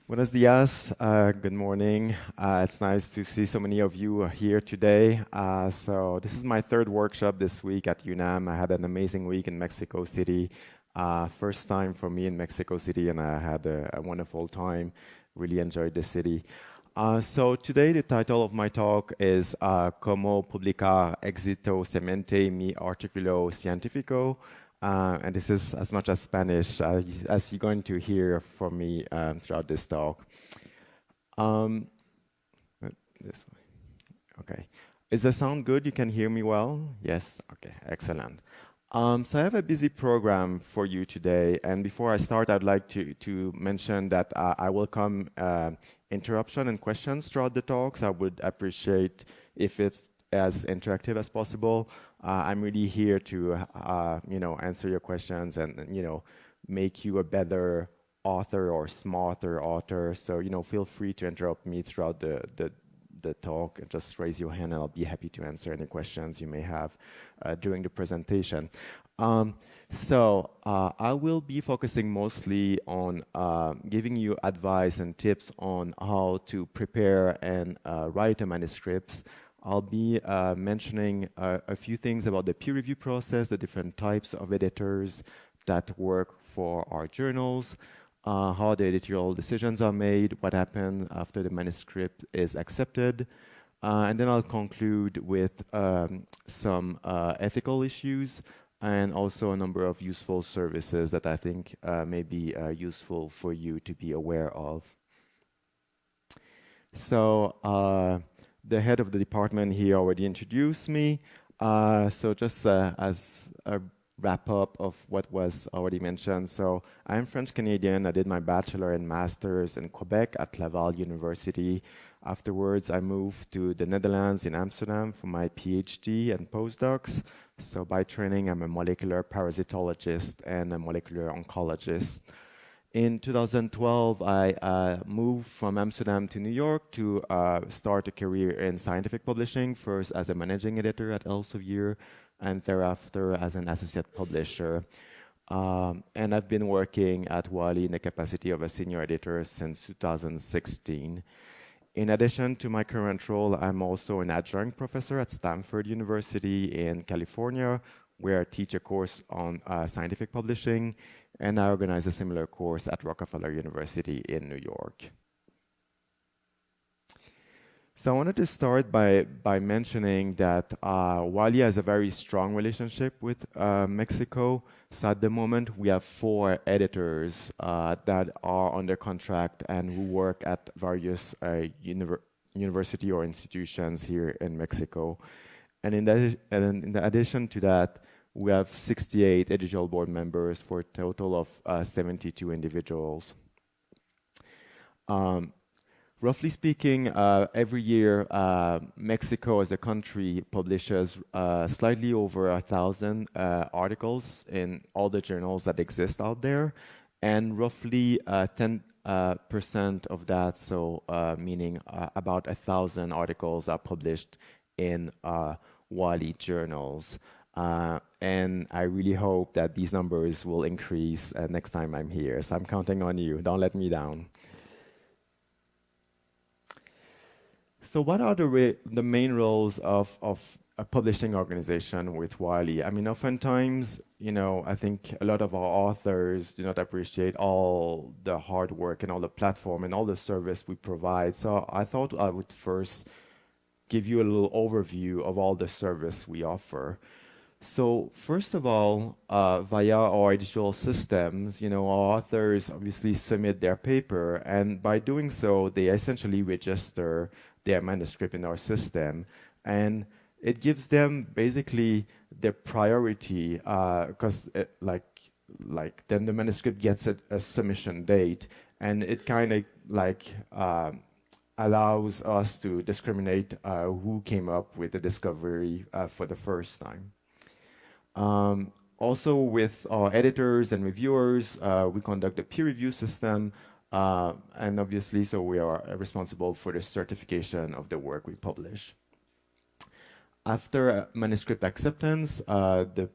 Buenos dias, good morning. It's nice to see so many of you here today. So this is my third workshop this week at UNAM. I had an amazing week in Mexico City. First time for me in Mexico City, and I had a wonderful time. Really enjoyed the city. So today the title of my talk is Cómo, Publicar, exitosamente, mi artículo científico. And this is as much as Spanish as you're going to hear from me throughout this talk. This way. Okay. Is the sound good? You can hear me well? Yes? Okay, excellent. So I have a busy program for you today, and before I start, I'd like to mention that I welcome interruption and questions throughout the talks. I would appreciate if it's as interactive as possible. I'm really here to, answer your questions and, make you a better author or smarter author. So, feel free to interrupt me throughout the talk and just raise your hand and I'll be happy to answer any questions you may have during the presentation. So I will be focusing mostly on giving you advice and tips on how to prepare and write a manuscripts. I'll be mentioning a few things about the peer review process, the different types of editors that work for our journals, how the editorial decisions are made, what happens after the manuscript is accepted, and then I'll conclude with some ethical issues and also a number of useful services that I think may be useful for you to be aware of. So, the head of the department here already introduced me. So just as a wrap-up of what was already mentioned. So I'm French-Canadian. I did my bachelor and master's in Quebec at Laval University. Afterwards, I moved to the Netherlands in Amsterdam for my PhD and postdocs. So by training, I'm a molecular parasitologist and a molecular oncologist. In 2012, I moved from Amsterdam to New York to start a career in scientific publishing, first as a managing editor at Elsevier, and thereafter as an associate publisher. And I've been working at Wiley in the capacity of a senior editor since 2016. In addition to my current role, I'm also an adjunct professor at Stanford University in California, where I teach a course on scientific publishing, and I organize a similar course at Rockefeller University in New York. So I wanted to start by mentioning that Wiley has a very strong relationship with Mexico. So at the moment, we have 4 editors that are under contract and who work at various university or institutions here in Mexico. And in addition to that, we have 68 editorial board members for a total of 72 individuals. Roughly speaking, every year, Mexico as a country publishes slightly over 1,000 articles in all the journals that exist out there, and roughly 10% of that, so meaning about 1,000 articles are published in Wiley journals. And I really hope that these numbers will increase next time I'm here. So I'm counting on you. Don't let me down. So what are the main roles of a publishing organization with Wiley? I mean, oftentimes, I think a lot of our authors do not appreciate all the hard work and all the platform and all the service we provide. So I thought I would first give you a little overview of all the service we offer. So first of all, via our editorial systems, our authors obviously submit their paper, and by doing so, they essentially register their manuscript in our system, and it gives them basically the priority because then the manuscript gets a submission date, and it kind of allows us to discriminate who came up with the discovery for the first time. Also with our editors and reviewers, we conduct a peer review system, and obviously so we are responsible for the certification of the work we publish. After manuscript acceptance, the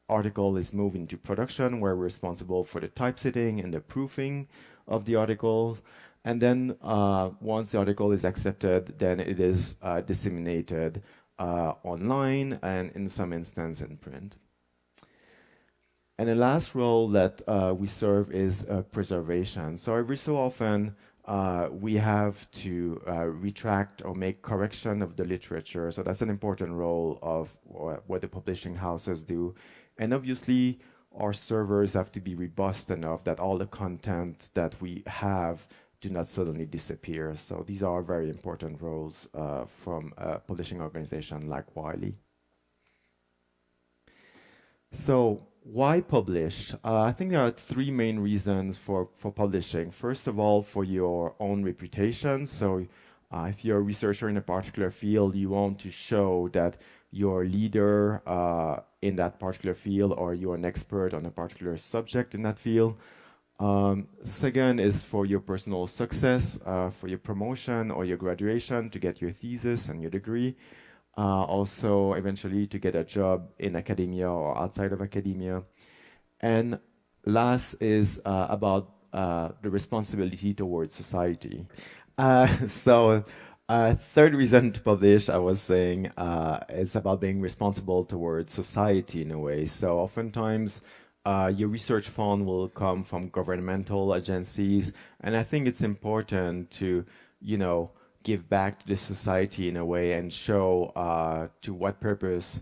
article is moved into production, where we're responsible for the typesetting and the proofing of the articles. And then once the article is accepted, then it is disseminated online and in some instance in print. And the last role that we serve is preservation. So every so often, we have to retract or make correction of the literature. So that's an important role of what the publishing houses do. And obviously, our servers have to be robust enough that all the content that we have do not suddenly disappear. So these are very important roles from a publishing organization like Wiley. So why publish? I think there are three main reasons for publishing. First of all, for your own reputation. So if you're a researcher in a particular field, you want to show that you're a leader in that particular field, or you're an expert on a particular subject in that field. Second is for your personal success, for your promotion or your graduation, to get your thesis and your degree. Also, eventually, to get a job in academia or outside of academia. And last is about the responsibility towards society. Third reason to publish, I was saying, is about being responsible towards society in a way. So oftentimes, your research fund will come from governmental agencies, and I think it's important to, give back to the society in a way and show to what purpose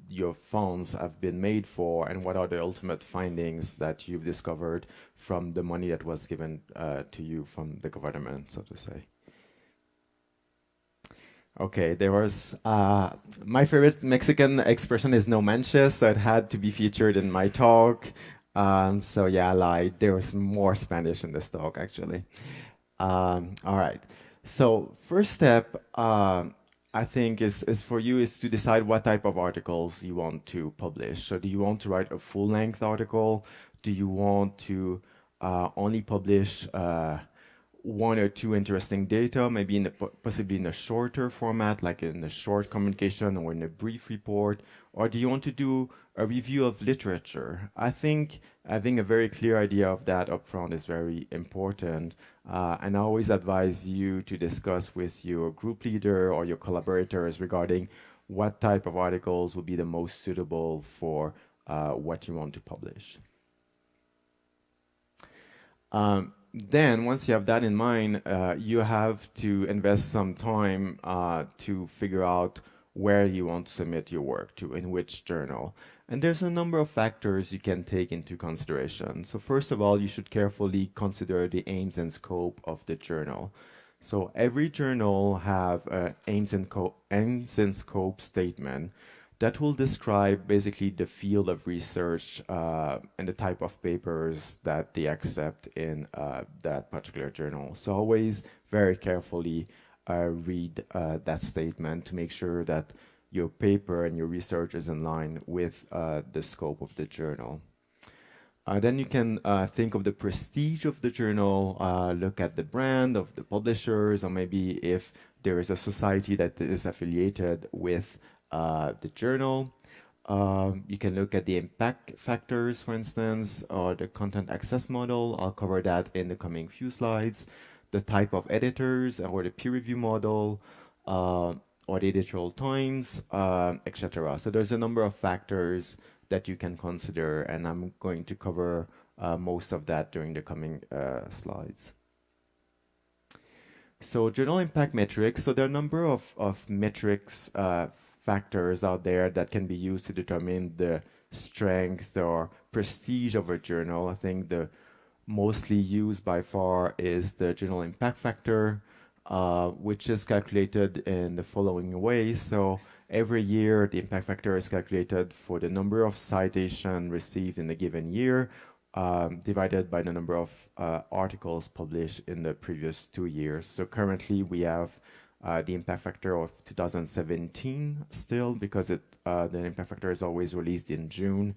your funds have been made for, and what are the ultimate findings that you've discovered from the money that was given to you from the government, so to say. Okay, there was, my favorite Mexican expression is no manches, so it had to be featured in my talk. So yeah, I lied. There was more Spanish in this talk, actually. All right. So first step, I think, is for you is to decide what type of articles you want to publish. So do you want to write a full-length article? Do you want to only publish one or two interesting data, maybe possibly in a shorter format, like in a short communication or in a brief report? Or do you want to do a review of literature? I think having a very clear idea of that upfront is very important. And I always advise you to discuss with your group leader or your collaborators regarding what type of articles will be the most suitable for what you want to publish. Then, once you have that in mind, you have to invest some time to figure out where you want to submit your work to, in which journal. And there's a number of factors you can take into consideration. So first of all, you should carefully consider the aims and scope of the journal. So every journal have an aims and scope statement that will describe basically the field of research and the type of papers that they accept in that particular journal. So always very carefully read that statement to make sure that your paper and your research is in line with the scope of the journal. Then you can think of the prestige of the journal, look at the brand of the publishers, or maybe if there is a society that is affiliated with the journal. You can look at the impact factors, for instance, or the content access model. I'll cover that in the coming few slides. The type of editors, or the peer review model, or the editorial times, etc. So there's a number of factors that you can consider, and I'm going to cover most of that during the coming slides. So journal impact metrics. So there are a number of metrics, factors out there that can be used to determine the strength or prestige of a journal. I think the mostly used by far is the journal impact factor, which is calculated in the following way. So every year, the impact factor is calculated for the number of citations received in a given year, divided by the number of articles published in the previous 2 years. So currently, we have the impact factor of 2017 still, because the impact factor is always released in June.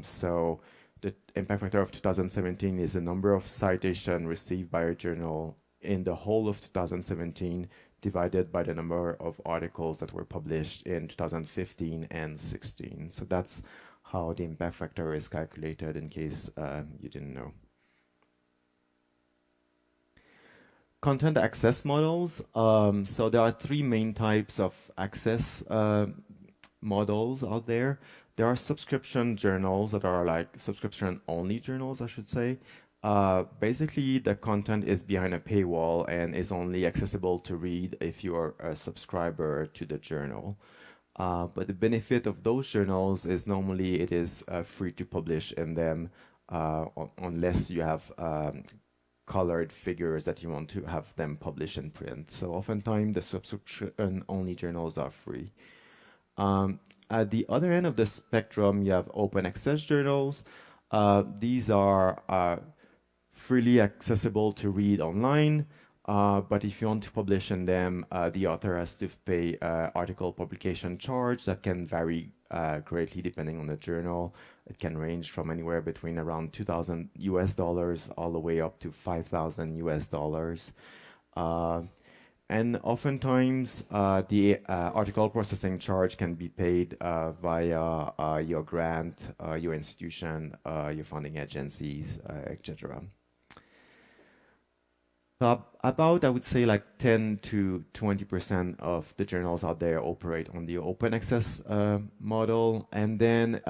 So the impact factor of 2017 is the number of citations received by a journal in the whole of 2017, divided by the number of articles that were published in 2015 and 16. So that's how the impact factor is calculated, in case you didn't know. content access models. So there are three main types of access models out there. There are subscription journals that are like subscription-only journals, I should say. Basically, the content is behind a paywall and is only accessible to read if you are a subscriber to the journal. But the benefit of those journals is normally it is free to publish in them unless you have colored figures that you want to have them published in print. So oftentimes the subscription-only journals are free. At the other end of the spectrum, you have open access journals. These are freely accessible to read online, but if you want to publish in them, the author has to pay article publication charge that can vary greatly depending on the journal. It can range from anywhere between around $2,000 all the way up to $5,000. And oftentimes, the article processing charge can be paid via your grant, your institution, your funding agencies, etc. About, I would say, like 10 to 20% of the journals out there operate on the open access model, and then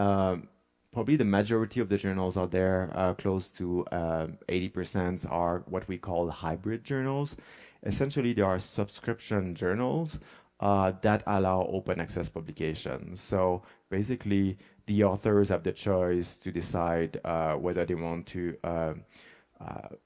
probably the majority of the journals out there, close to 80%, are what we call hybrid journals. Essentially, they are subscription journals that allow open access publications. So basically, the authors have the choice to decide whether they want to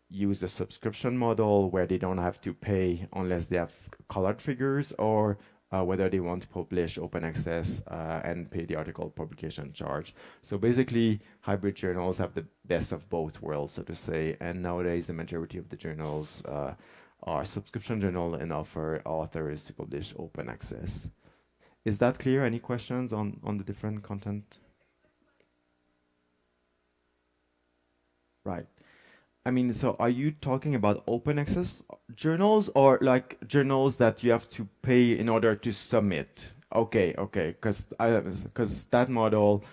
use a subscription model where they don't have to pay unless they have colored figures, or whether they want to publish open access and pay the article publication charge. So basically, hybrid journals have the best of both worlds, so to say, and nowadays the majority of the journals are subscription journal and offer authors to publish open access. Is that clear? Any questions on the different content? Right. I mean, so are you talking about open access journals or like journals that you have to pay in order to submit? Okay, because that model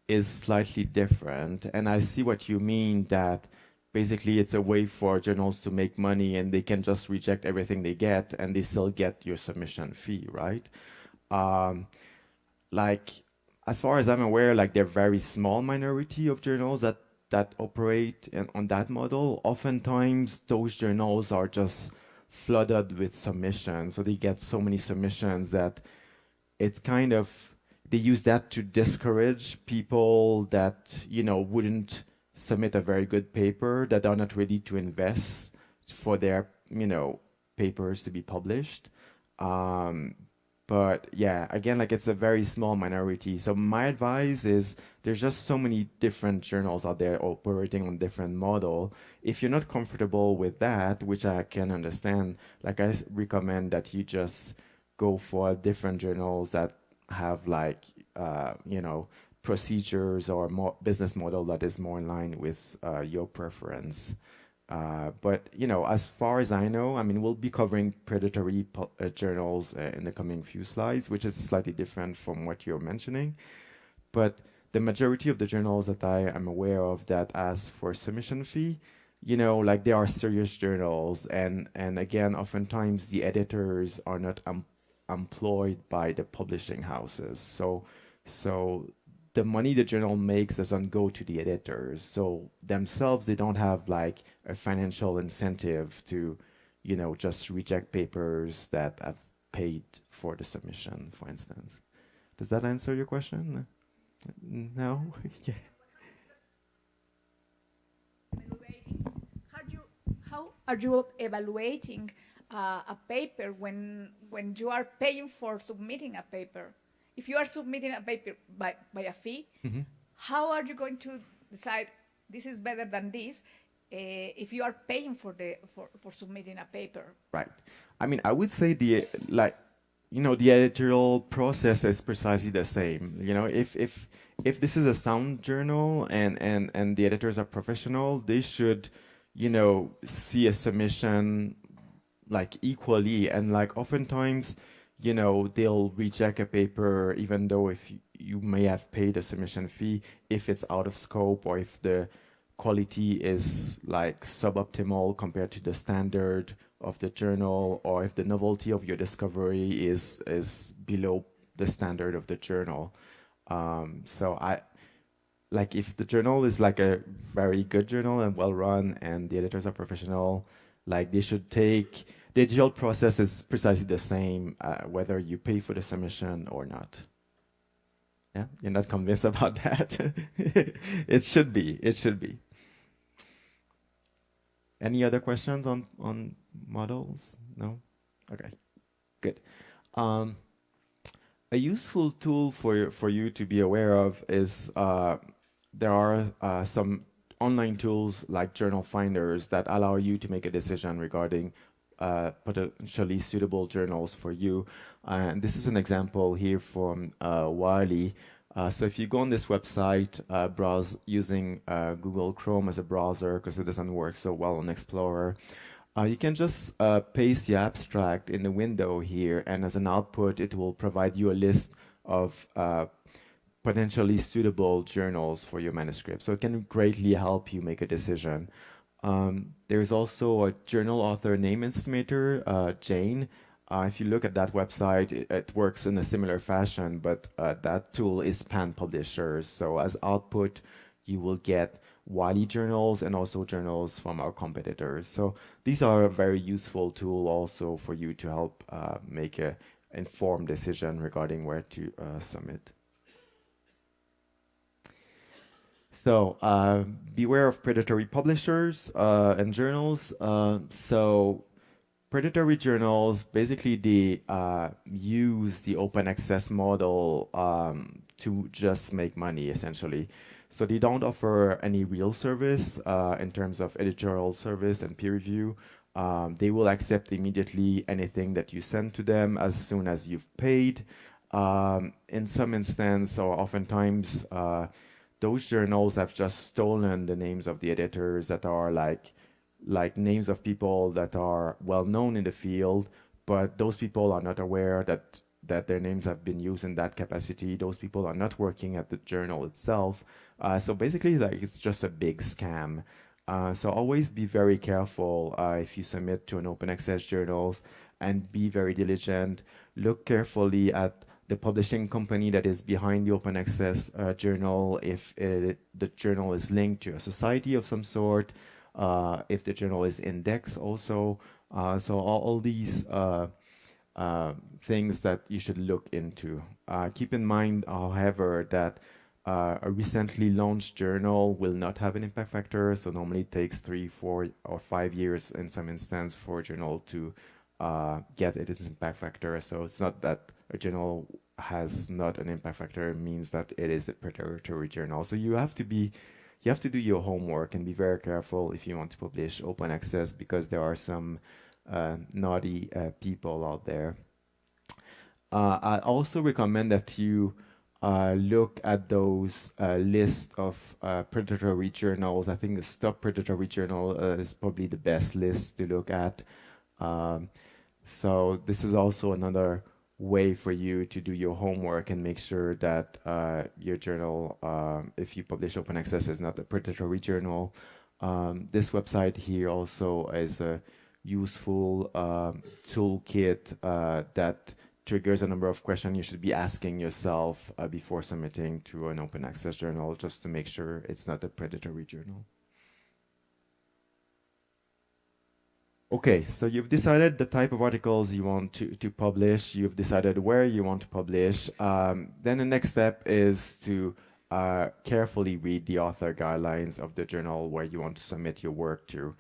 is slightly different, and I see what you mean, that basically it's a way for journals to make money and they can just reject everything they get and they still get your submission fee, right? Like, as far as I'm aware, like they're very small minority of journals that operate on that model. Oftentimes, those journals are just flooded with submissions. So they get so many submissions that it's kind of, they use that to discourage people that, you know, wouldn't submit a very good paper, that are not ready to invest for their, you know, papers to be published. But yeah, again, like it's a very small minority. So my advice is there's just so many different journals out there operating on different model. If you're not comfortable with that, which I can understand, like I recommend that you just go for different journals that have like, you know, procedures or more business model that is more in line with your preference. But, you know, as far as I know, I mean, we'll be covering predatory journals in the coming few slides, which is slightly different from what you're mentioning. But the majority of the journals that I am aware of that ask for submission fee, you know, like they are serious journals. And again, oftentimes the editors are not employed by the publishing houses. So the money the journal makes doesn't go to the editors. So themselves, they don't have like a financial incentive to, you know, just reject papers that have paid for the submission, for instance. Does that answer your question? No? Yeah. How are you evaluating a paper when you are paying for submitting a paper? If you are submitting a paper by a fee, how are you going to decide this is better than this if you are paying for submitting a paper? Right. I mean, I would say the editorial process is precisely the same. You know, if this is a sound journal and the editors are professional, they should, you know, see a submission like equally, and like oftentimes, you know, they'll reject a paper even though if you may have paid a submission fee, if it's out of scope or if the quality is like suboptimal compared to the standard of the journal, or if the novelty of your discovery is below the standard of the journal. So like if the journal is like a very good journal and well run and the editors are professional, like they should take, the editorial process is precisely the same whether you pay for the submission or not. Yeah, you're not convinced about that? It should be, it should be. Any other questions on models? No? Okay, good. A useful tool for you to be aware of is there are some online tools like journal finders that allow you to make a decision regarding potentially suitable journals for you. And this is an example here from Wiley. So if you go on this website, browse using Google Chrome as a browser, because it doesn't work so well on Explorer, you can just paste the abstract in the window here, and as an output, it will provide you a list of potentially suitable journals for your manuscript. So it can greatly help you make a decision. There's also a journal author name estimator, Jane. If you look at that website, it works in a similar fashion, but that tool is pan-publishers. So as output, you will get Wiley journals and also journals from our competitors. So these are a very useful tool also for you to help make an informed decision regarding where to submit. So beware of predatory publishers and journals. So predatory journals, basically they use the open access model to just make money, essentially. So they don't offer any real service in terms of editorial service and peer review. They will accept immediately anything that you send to them as soon as you've paid. In some instance, or oftentimes, those journals have just stolen the names of the editors that are like names of people that are well known in the field, but those people are not aware that their names have been used in that capacity. Those people are not working at the journal itself. So basically, like, it's just a big scam. So always be very careful if you submit to an open access journals, and be very diligent. Look carefully at the publishing company that is behind the open access journal, if the journal is linked to a society of some sort, if the journal is indexed also. So all these things that you should look into. Keep in mind, however, that a recently launched journal will not have an impact factor, so normally it takes 3, 4, or 5 years in some instance for a journal to get its impact factor. So it's not that a journal has not an impact factor, it means that it is a predatory journal. So you have to do your homework and be very careful if you want to publish open access, because there are some naughty people out there. I also recommend that you look at those list of predatory journals. I think the Stop Predatory Journal is probably the best list to look at. So this is also another way for you to do your homework and make sure that your journal, if you publish open access, is not a predatory journal. This website here also is a useful toolkit that triggers a number of questions you should be asking yourself before submitting to an open access journal, just to make sure it's not a predatory journal. Okay, so you've decided the type of articles you want to publish, you've decided where you want to publish. Then the next step is to carefully read the author guidelines of the journal where you want to submit your work to.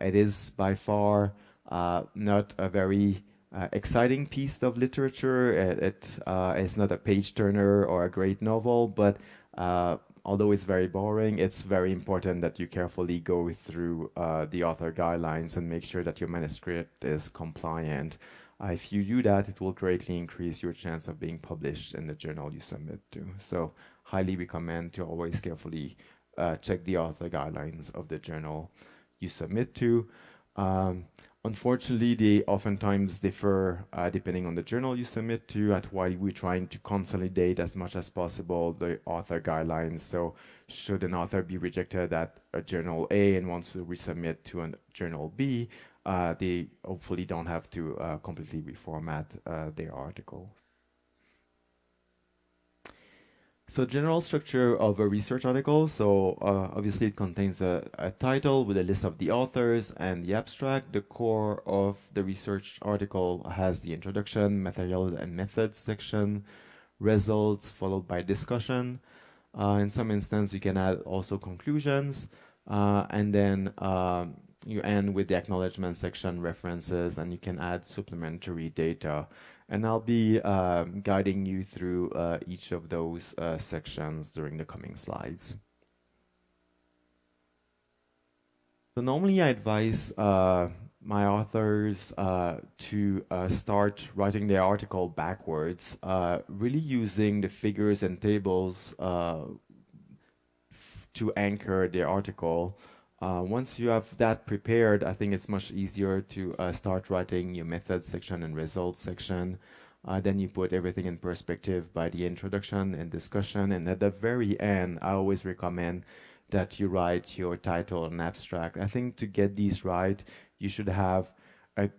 It is by far not a very exciting piece of literature. It's not a page turner or a great novel, but although it's very boring, it's very important that you carefully go through the author guidelines and make sure that your manuscript is compliant. If you do that, it will greatly increase your chance of being published in the journal you submit to. So highly recommend to always carefully check the author guidelines of the journal you submit to. Unfortunately, they oftentimes differ depending on the journal you submit to, at why we're trying to consolidate as much as possible the author guidelines. So should an author be rejected at a journal A and wants to resubmit to a journal B, they hopefully don't have to completely reformat their article. So general structure of a research article. So obviously it contains a title with a list of the authors and the abstract. The core of the research article has the introduction, material and methods section, results followed by discussion. In some instances you can add also conclusions, and then you end with the acknowledgement section, references, and you can add supplementary data. And I'll be guiding you through each of those sections during the coming slides. So normally I advise my authors to start writing their article backwards, really using the figures and tables to anchor their article. Once you have that prepared, I think it's much easier to start writing your methods section and results section. Then you put everything in perspective by the introduction and discussion. And at the very end, I always recommend that you write your title and abstract. I think to get these right, you should have a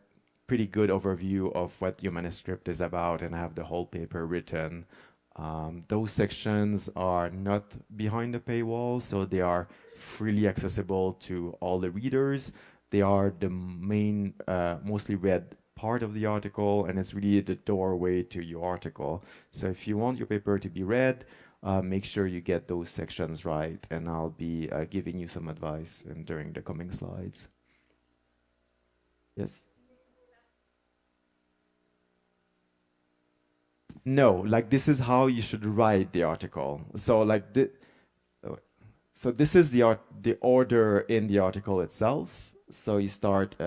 pretty good overview of what your manuscript is about and have the whole paper written. Those sections are not behind the paywall, so they are freely accessible to all the readers. They are the main, mostly read part of the article, and it's really the doorway to your article. So if you want your paper to be read, make sure you get those sections right, and I'll be giving you some advice during the coming slides. Yes? No, like this is how you should write the article. So like so this is the order in the article itself. So you start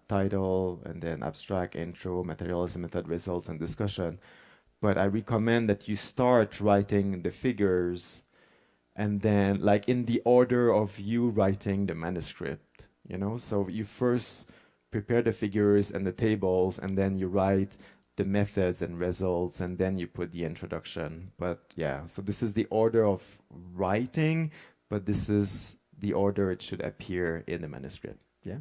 title and then abstract, intro, materials, method, results, and discussion. But I recommend that you start writing the figures and then like in the order of you writing the manuscript, you know? So you first prepare the figures and the tables, and then you write the methods and results, and then you put the introduction. But yeah, so this is the order of writing, but this is the order it should appear in the manuscript. Yeah.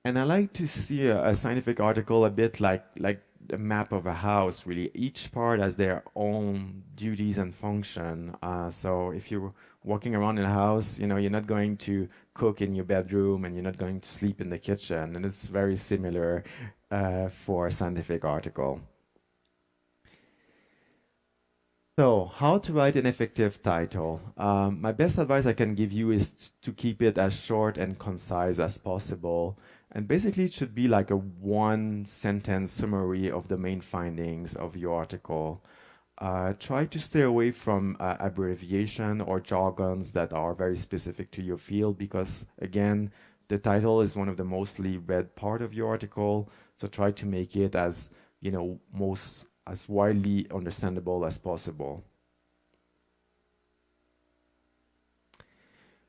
And I like to see a scientific article a bit like a map of a house, really. Each part has their own duties and function. So if you're walking around in a house, you know, you're not going to cook in your bedroom and you're not going to sleep in the kitchen. And it's very similar for a scientific article. So, how to write an effective title? My best advice I can give you is to keep it as short and concise as possible. And basically, it should be like a one-sentence summary of the main findings of your article. Try to stay away from abbreviation or jargons that are very specific to your field, because, again, the title is one of the mostly read part of your article. So try to make it as, you know, as widely understandable as possible.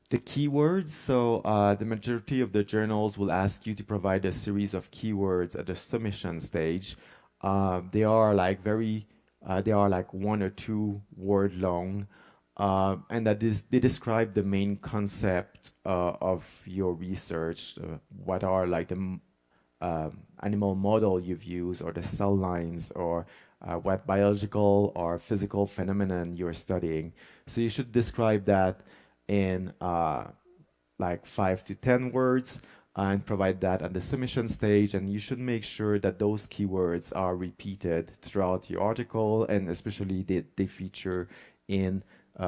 The keywords, so the majority of the journals will ask you to provide a series of keywords at the submission stage. They are like they are like 1 or 2 word long, and they describe the main concept of your research, what are like the animal model you've used, or the cell lines, or what biological or physical phenomenon you're studying. So you should describe that in like 5 to 10 words and provide that at the submission stage. And you should make sure that those keywords are repeated throughout your article, and especially they feature in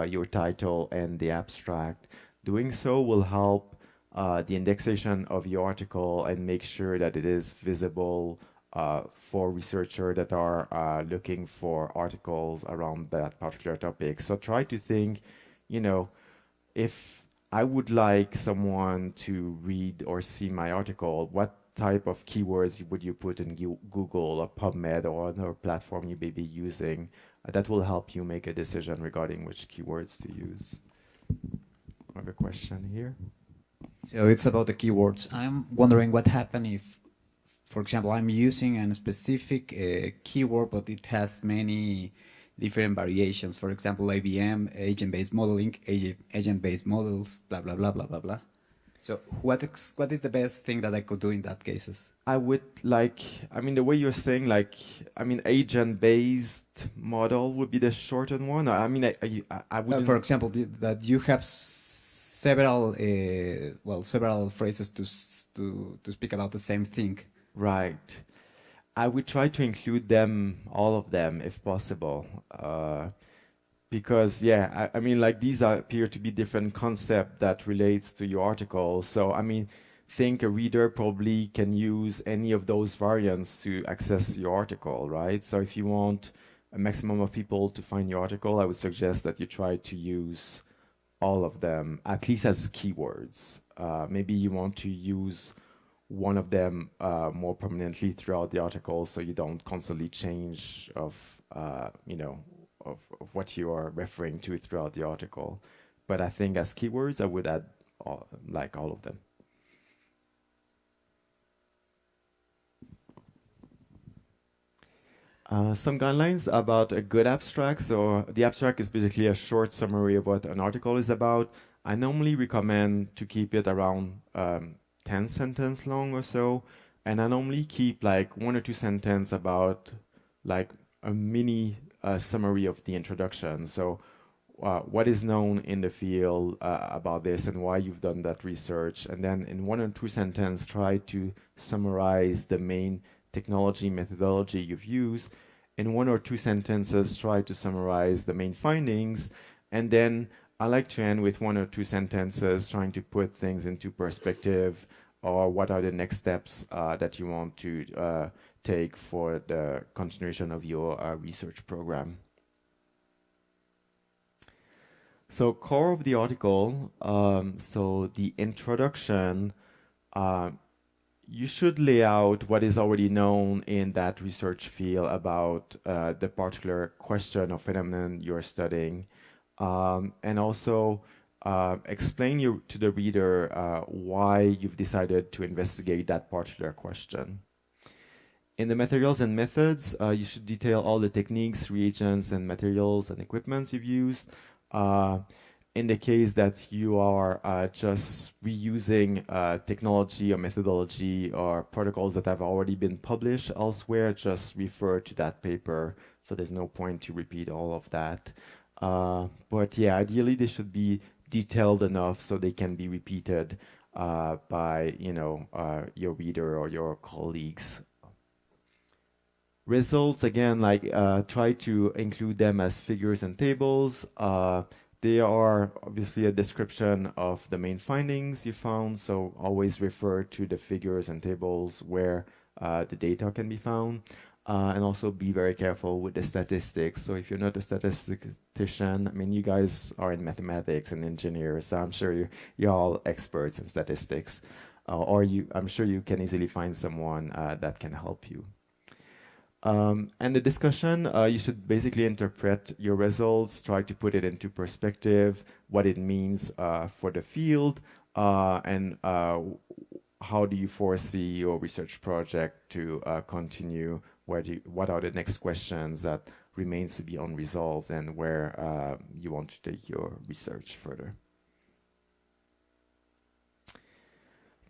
your title and the abstract. Doing so will help the indexation of your article and make sure that it is visible for researchers that are looking for articles around that particular topic. So try to think, you know, if I would like someone to read or see my article, what type of keywords would you put in Google or PubMed or another platform you may be using? That will help you make a decision regarding which keywords to use. I have a question here. So it's about the keywords. I'm wondering what happens if, for example, I'm using a specific keyword, but it has many different variations. For example, IBM, agent-based modeling, agent-based models, blah, blah, blah, blah, blah, blah. So what is the best thing that I could do in that cases? I would like, I mean, the way you're saying, like, I mean, agent-based model would be the shortened one. I mean, I would. For example, that you have several, several phrases to speak about the same thing. Right. I would try to include them, all of them, if possible. Because, yeah, I mean, like, these appear to be different concepts that relates to your article. So, I mean, think a reader probably can use any of those variants to access your article, right? So if you want a maximum of people to find your article, I would suggest that you try to use all of them, at least as keywords. Maybe you want to use one of them more prominently throughout the article, so you don't constantly change of what you are referring to throughout the article. But I think as keywords, I would add all of them. Some guidelines about a good abstract. So the abstract is basically a short summary of what an article is about. I normally recommend to keep it around 10 sentences long or so. And I normally keep like 1 or 2 sentences about like a mini summary of the introduction. So what is known in the field about this and why you've done that research. And then in 1 or 2 sentences, try to summarize the main technology methodology you've used. In 1 or 2 sentences, try to summarize the main findings. And then I like to end with 1 or 2 sentences trying to put things into perspective, or what are the next steps that you want to take for the continuation of your research program. So core of the article, so the introduction, you should lay out what is already known in that research field about the particular question or phenomenon you're studying, and also explain to the reader why you've decided to investigate that particular question. In the materials and methods, you should detail all the techniques, reagents, and materials and equipments you've used. In the case that you are just reusing technology or methodology or protocols that have already been published elsewhere, just refer to that paper. So there's no point to repeat all of that. But yeah, ideally they should be detailed enough so they can be repeated by your reader or your colleagues. Results, again, like try to include them as figures and tables. They are obviously a description of the main findings you found, so always refer to the figures and tables where the data can be found. And also be very careful with the statistics. So if you're not a statistician, I mean, you guys are in mathematics and engineers, so I'm sure you're all experts in statistics. I'm sure you can easily find someone that can help you. And the discussion, you should basically interpret your results, try to put it into perspective, what it means for the field, and how do you foresee your research project to continue? What are the next questions that remains to be unresolved, and where you want to take your research further?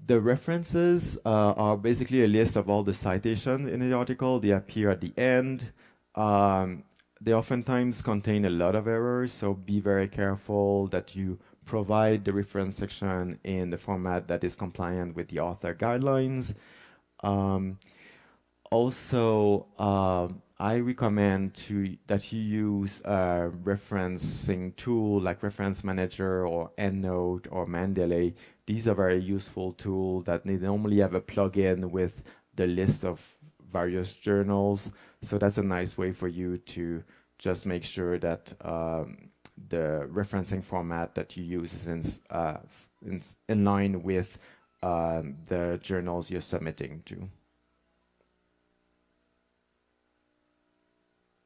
The references are basically a list of all the citations in the article. They appear at the end. They oftentimes contain a lot of errors, so be very careful that you provide the reference section in the format that is compliant with the author guidelines. Also, I recommend that you use a referencing tool like Reference Manager or EndNote or Mendeley. These are very useful tools that they normally have a plugin with the list of various journals. So that's a nice way for you to just make sure that the referencing format that you use is in line with the journals you're submitting to.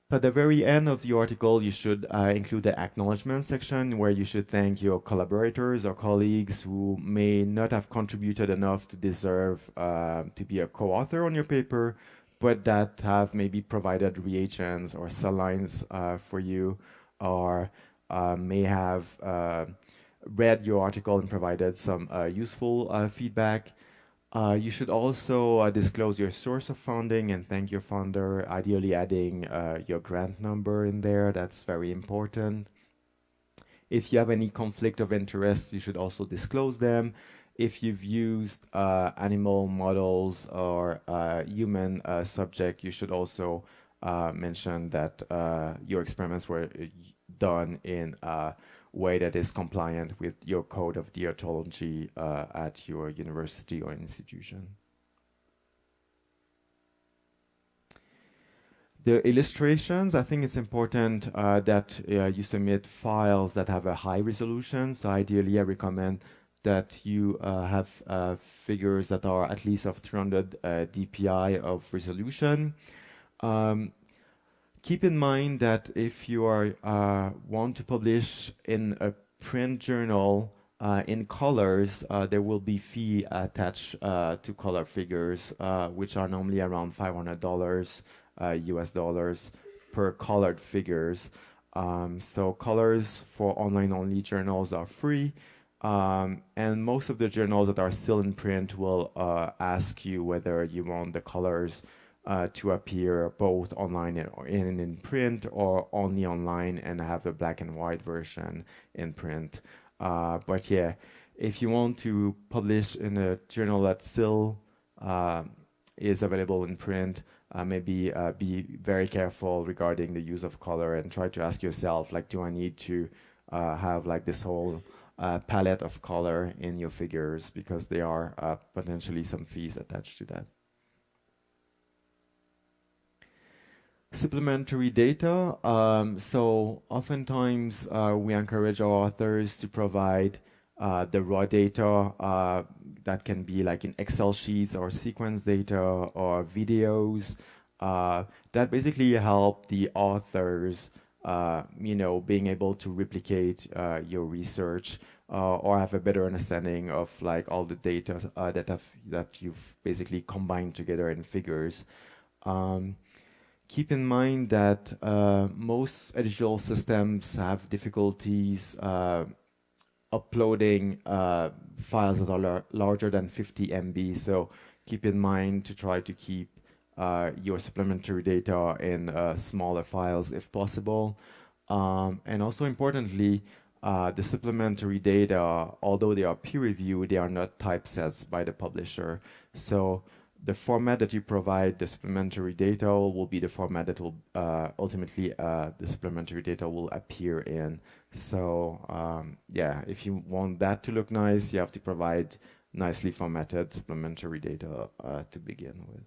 At the very end of the article, you should include the acknowledgement section where you should thank your collaborators or colleagues who may not have contributed enough to deserve to be a co-author on your paper, but that have maybe provided reagents or cell lines for you, or may have read your article and provided some useful feedback. You should also disclose your source of funding and thank your funder, ideally adding your grant number in there. That's very important. If you have any conflict of interest, you should also disclose them. If you've used animal models or human subject, you should also mention that your experiments were done in a way that is compliant with your code of deontology at your university or institution. The illustrations, I think it's important that you submit files that have a high resolution. So ideally, I recommend that you have figures that are at least of 300 dpi of resolution. Keep in mind that if you want to publish in a print journal in colors, there will be fee attached to color figures, which are normally around $500 US dollars per colored figures. So colors for online-only journals are free. And most of the journals that are still in print will ask you whether you want the colors to appear both online and in print, or only online and have a black and white version in print. But yeah, if you want to publish in a journal that still is available in print, maybe be very careful regarding the use of color and try to ask yourself, like, do I need to have like this whole palette of color in your figures, because there are potentially some fees attached to that. Supplementary data. So oftentimes we encourage our authors to provide the raw data that can be like in Excel sheets or sequence data or videos that basically help the authors being able to replicate your research or have a better understanding of like all the data that you've basically combined together in figures. Keep in mind that most editorial systems have difficulties uploading files that are larger than 50 MB. So keep in mind to try to keep your supplementary data in smaller files if possible. And also importantly, the supplementary data, although they are peer-reviewed, they are not typesets by the publisher. So the format that you provide the supplementary data will be the format that will ultimately the supplementary data will appear in. So yeah, if you want that to look nice, you have to provide nicely formatted supplementary data to begin with.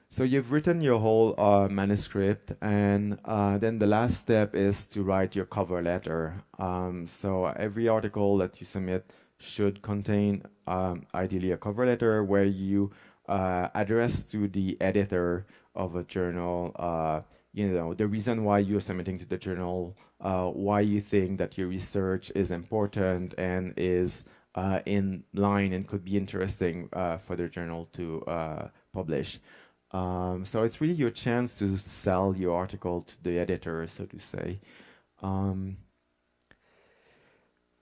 So you've written your whole manuscript, and then the last step is to write your cover letter. So every article that you submit should contain ideally a cover letter where you address to the editor of a journal, the reason why you're submitting to the journal, why you think that your research is important and is in line and could be interesting for the journal to publish. So it's really your chance to sell your article to the editor, so to say.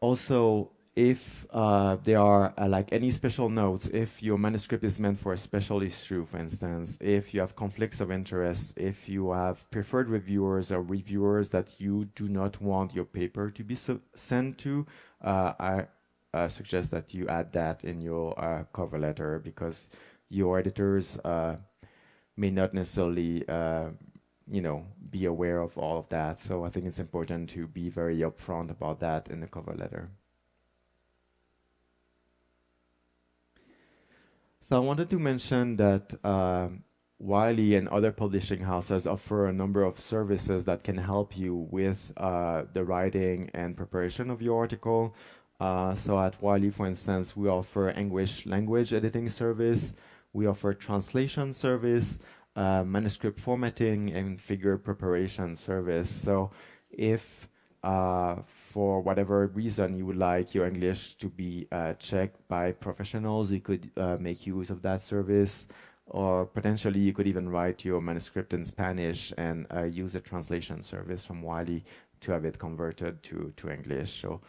Also, if there are like any special notes, if your manuscript is meant for a special issue, for instance, if you have conflicts of interest, if you have preferred reviewers or reviewers that you do not want your paper to be sent to, I suggest that you add that in your cover letter, because your editors may not necessarily be aware of all of that. So I think it's important to be very upfront about that in the cover letter. So I wanted to mention that Wiley and other publishing houses offer a number of services that can help you with the writing and preparation of your article. So at Wiley, for instance, we offer English language editing service. We offer translation service. manuscript formatting and figure preparation service. So if for whatever reason you would like your English to be checked by professionals, you could make use of that service, or potentially you could even write your manuscript in Spanish and use a translation service from Wiley to have it converted to English. So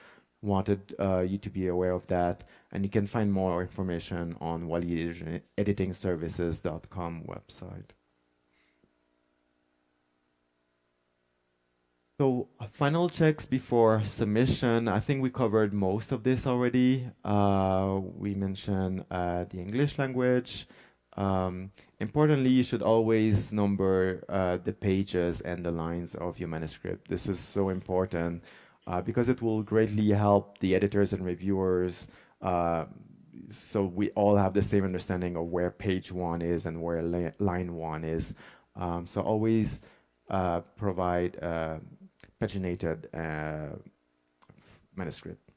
wanted you to be aware of that, and you can find more information on wileyeditingservices.com website. So final checks before submission. I think we covered most of this already. We mentioned the English language. Importantly, you should always number the pages and the lines of your manuscript. This is so important because it will greatly help the editors and reviewers, so we all have the same understanding of where page 1 is and where line 1 is. So always provide paginated manuscript.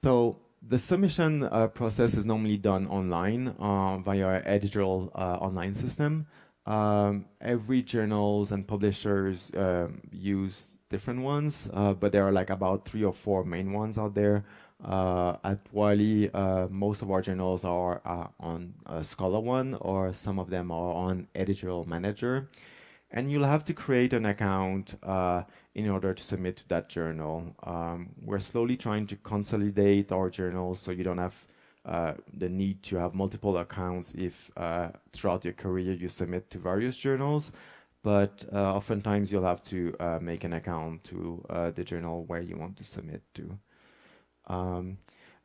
So the submission process is normally done online via our editorial online system. Every journals and publishers use different ones, but there are like about 3 or 4 main ones out there. At Wiley, most of our journals are on Scholar One, or some of them are on Editorial Manager. And you'll have to create an account in order to submit to that journal. We're slowly trying to consolidate our journals so you don't have the need to have multiple accounts if throughout your career you submit to various journals. But oftentimes you'll have to make an account to the journal where you want to submit to.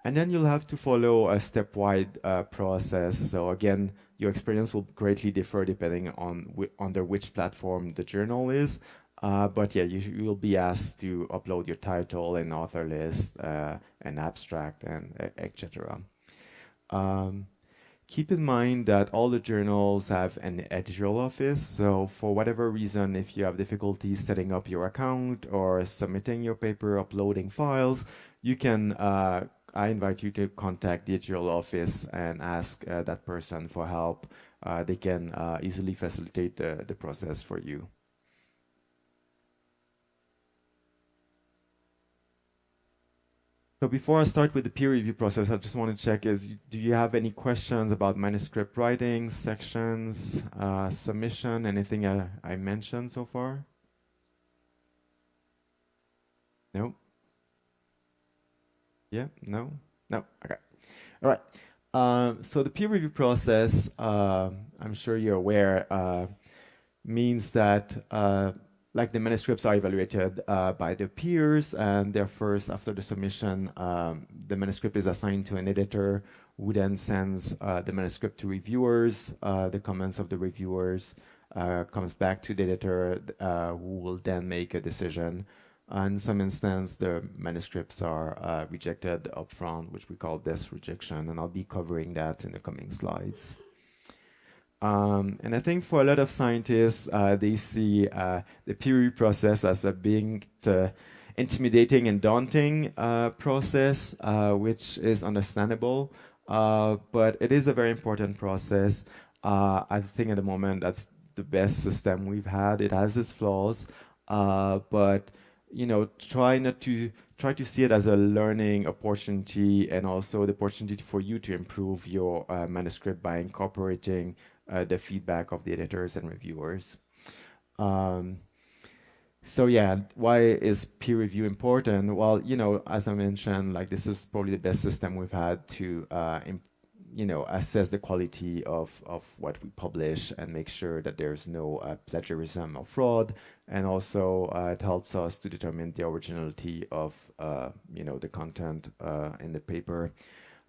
And then you'll have to follow a stepwise process. So again, your experience will greatly differ depending on under which platform the journal is. But yeah, you will be asked to upload your title and author list, an abstract, and etc. Keep in mind that all the journals have an editorial office. So for whatever reason, if you have difficulties setting up your account or submitting your paper, uploading files, you can I invite you to contact the editorial office and ask that person for help. They can easily facilitate the process for you. So before I start with the peer review process, I just want to check do you have any questions about manuscript writing, sections, submission, anything I mentioned so far? No? Yeah? No? No? Okay. All right. So the peer review process, I'm sure you're aware, means that like the manuscripts are evaluated by their peers, and they're first, after the submission, the manuscript is assigned to an editor who then sends the manuscript to reviewers. The comments of the reviewers comes back to the editor who will then make a decision. In some instances, the manuscripts are rejected upfront, which we call desk rejection, and I'll be covering that in the coming slides. And I think for a lot of scientists, they see the peer review process as a being intimidating and daunting process, which is understandable, but it is a very important process. I think at the moment that's the best system we've had. It has its flaws, but try to see it as a learning opportunity, and also the opportunity for you to improve your manuscript by incorporating the feedback of the editors and reviewers. So yeah, why is peer review important? Well, as I mentioned, like this is probably the best system we've had to assess the quality of what we publish and make sure that there's no plagiarism or fraud. And also it helps us to determine the originality of the content in the paper.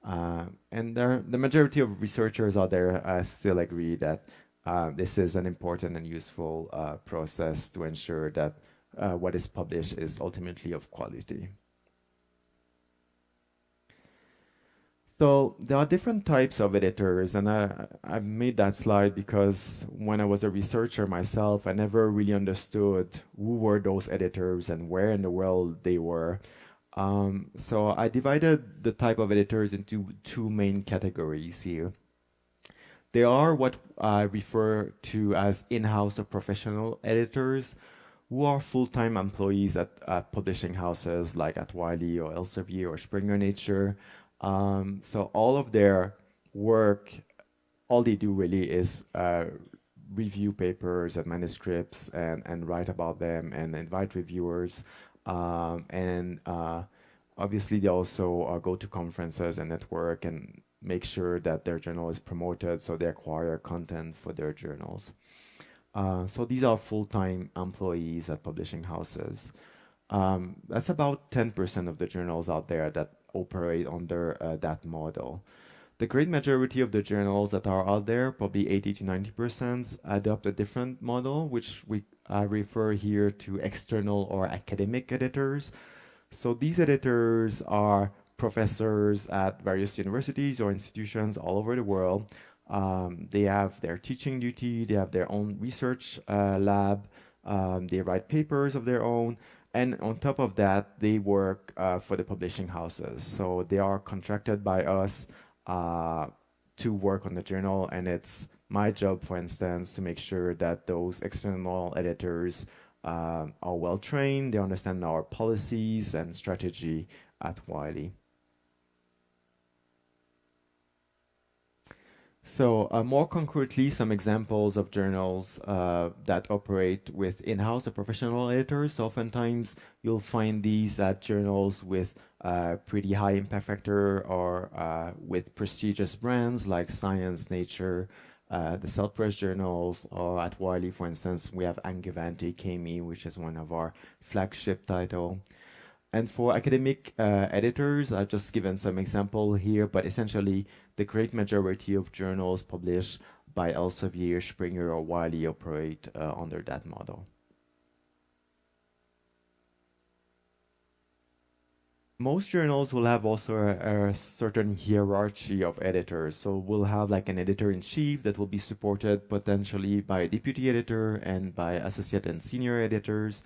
And the majority of researchers out there still agree that this is an important and useful process to ensure that what is published is ultimately of quality. So there are different types of editors, and I made that slide because when I was a researcher myself, I never really understood who were those editors and where in the world they were. So I divided the type of editors into 2 main categories here. They are what I refer to as in-house or professional editors, who are full-time employees at publishing houses like at Wiley or Elsevier or Springer Nature. So all of their work, all they do really is review papers and manuscripts and write about them and invite reviewers. Obviously, they also go to conferences and network and make sure that their journal is promoted, so they acquire content for their journals. So these are full-time employees at publishing houses. That's about 10% of the journals out there that operate under that model. The great majority of the journals that are out there, probably 80 to 90%, adopt a different model, which we refer here to external or academic editors. So these editors are professors at various universities or institutions all over the world. They have their teaching duty, they have their own research lab, they write papers of their own, and on top of that, they work for the publishing houses. So they are contracted by us to work on the journal, and it's my job, for instance, to make sure that those external editors are well trained, they understand our policies and strategy at Wiley. So more concretely, some examples of journals that operate with in-house or professional editors. So oftentimes you'll find these at journals with pretty high impact factor or with prestigious brands like Science, Nature, the self-press journals, or at Wiley, for instance, we have Angevante, Cómo, which is one of our flagship title. And for academic editors, I've just given some example here, but essentially the great majority of journals published by Elsevier, Springer, or Wiley operate under that model. Most journals will have also a certain hierarchy of editors. So we'll have like an editor-in-chief that will be supported potentially by a deputy editor and by associate and senior editors.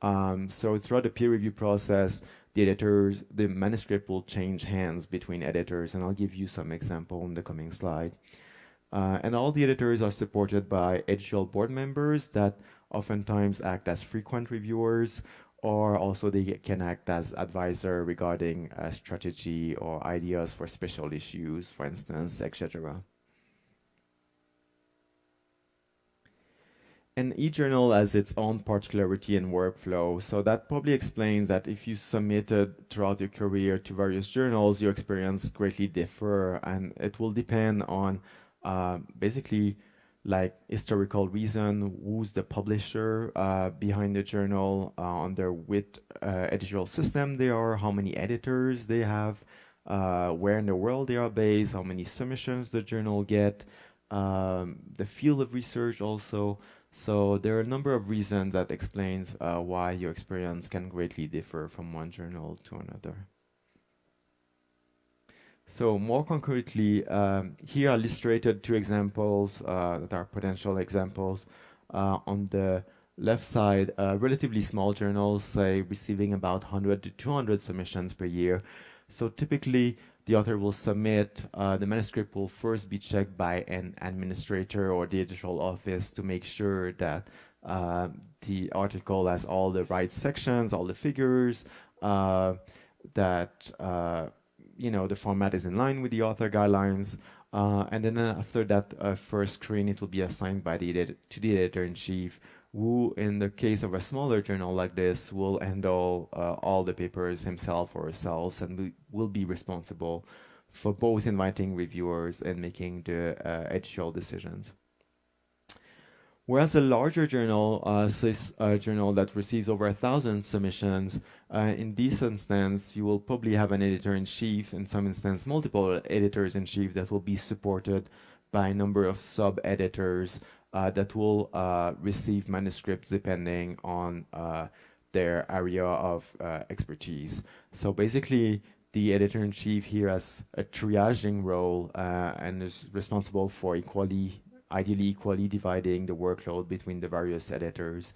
So throughout the peer review process, the manuscript will change hands between editors, and I'll give you some example in the coming slide. And all the editors are supported by editorial board members that oftentimes act as frequent reviewers, or also they can act as advisor regarding strategy or ideas for special issues, for instance, etc. And each journal has its own particularity and workflow, so that probably explains that if you submitted throughout your career to various journals, your experience greatly differ, and it will depend on basically like historical reason, who's the publisher behind the journal, under which editorial system they are, how many editors they have, where in the world they are based, how many submissions the journal get, the field of research also. So there are a number of reasons that explains why your experience can greatly differ from one journal to another. So more concretely, here are illustrated two examples that are potential examples. On the left side, relatively small journals, say receiving about 100 to 200 submissions per year. So typically, the author will submit, the manuscript will first be checked by an administrator or the editorial office to make sure that the article has all the right sections, all the figures, that the format is in line with the author guidelines. And then after that first screen, it will be assigned by to the editor-in-chief, who, in the case of a smaller journal like this, will handle all the papers himself or herself, and will be responsible for both inviting reviewers and making the editorial decisions. Whereas a larger journal, a journal that receives over 1,000 submissions, in this instance, you will probably have an editor-in-chief, in some instance, multiple editors-in-chief that will be supported by a number of sub-editors that will receive manuscripts depending on their area of expertise. So basically, the editor-in-chief here has a triaging role and is responsible for ideally equally dividing the workload between the various editors.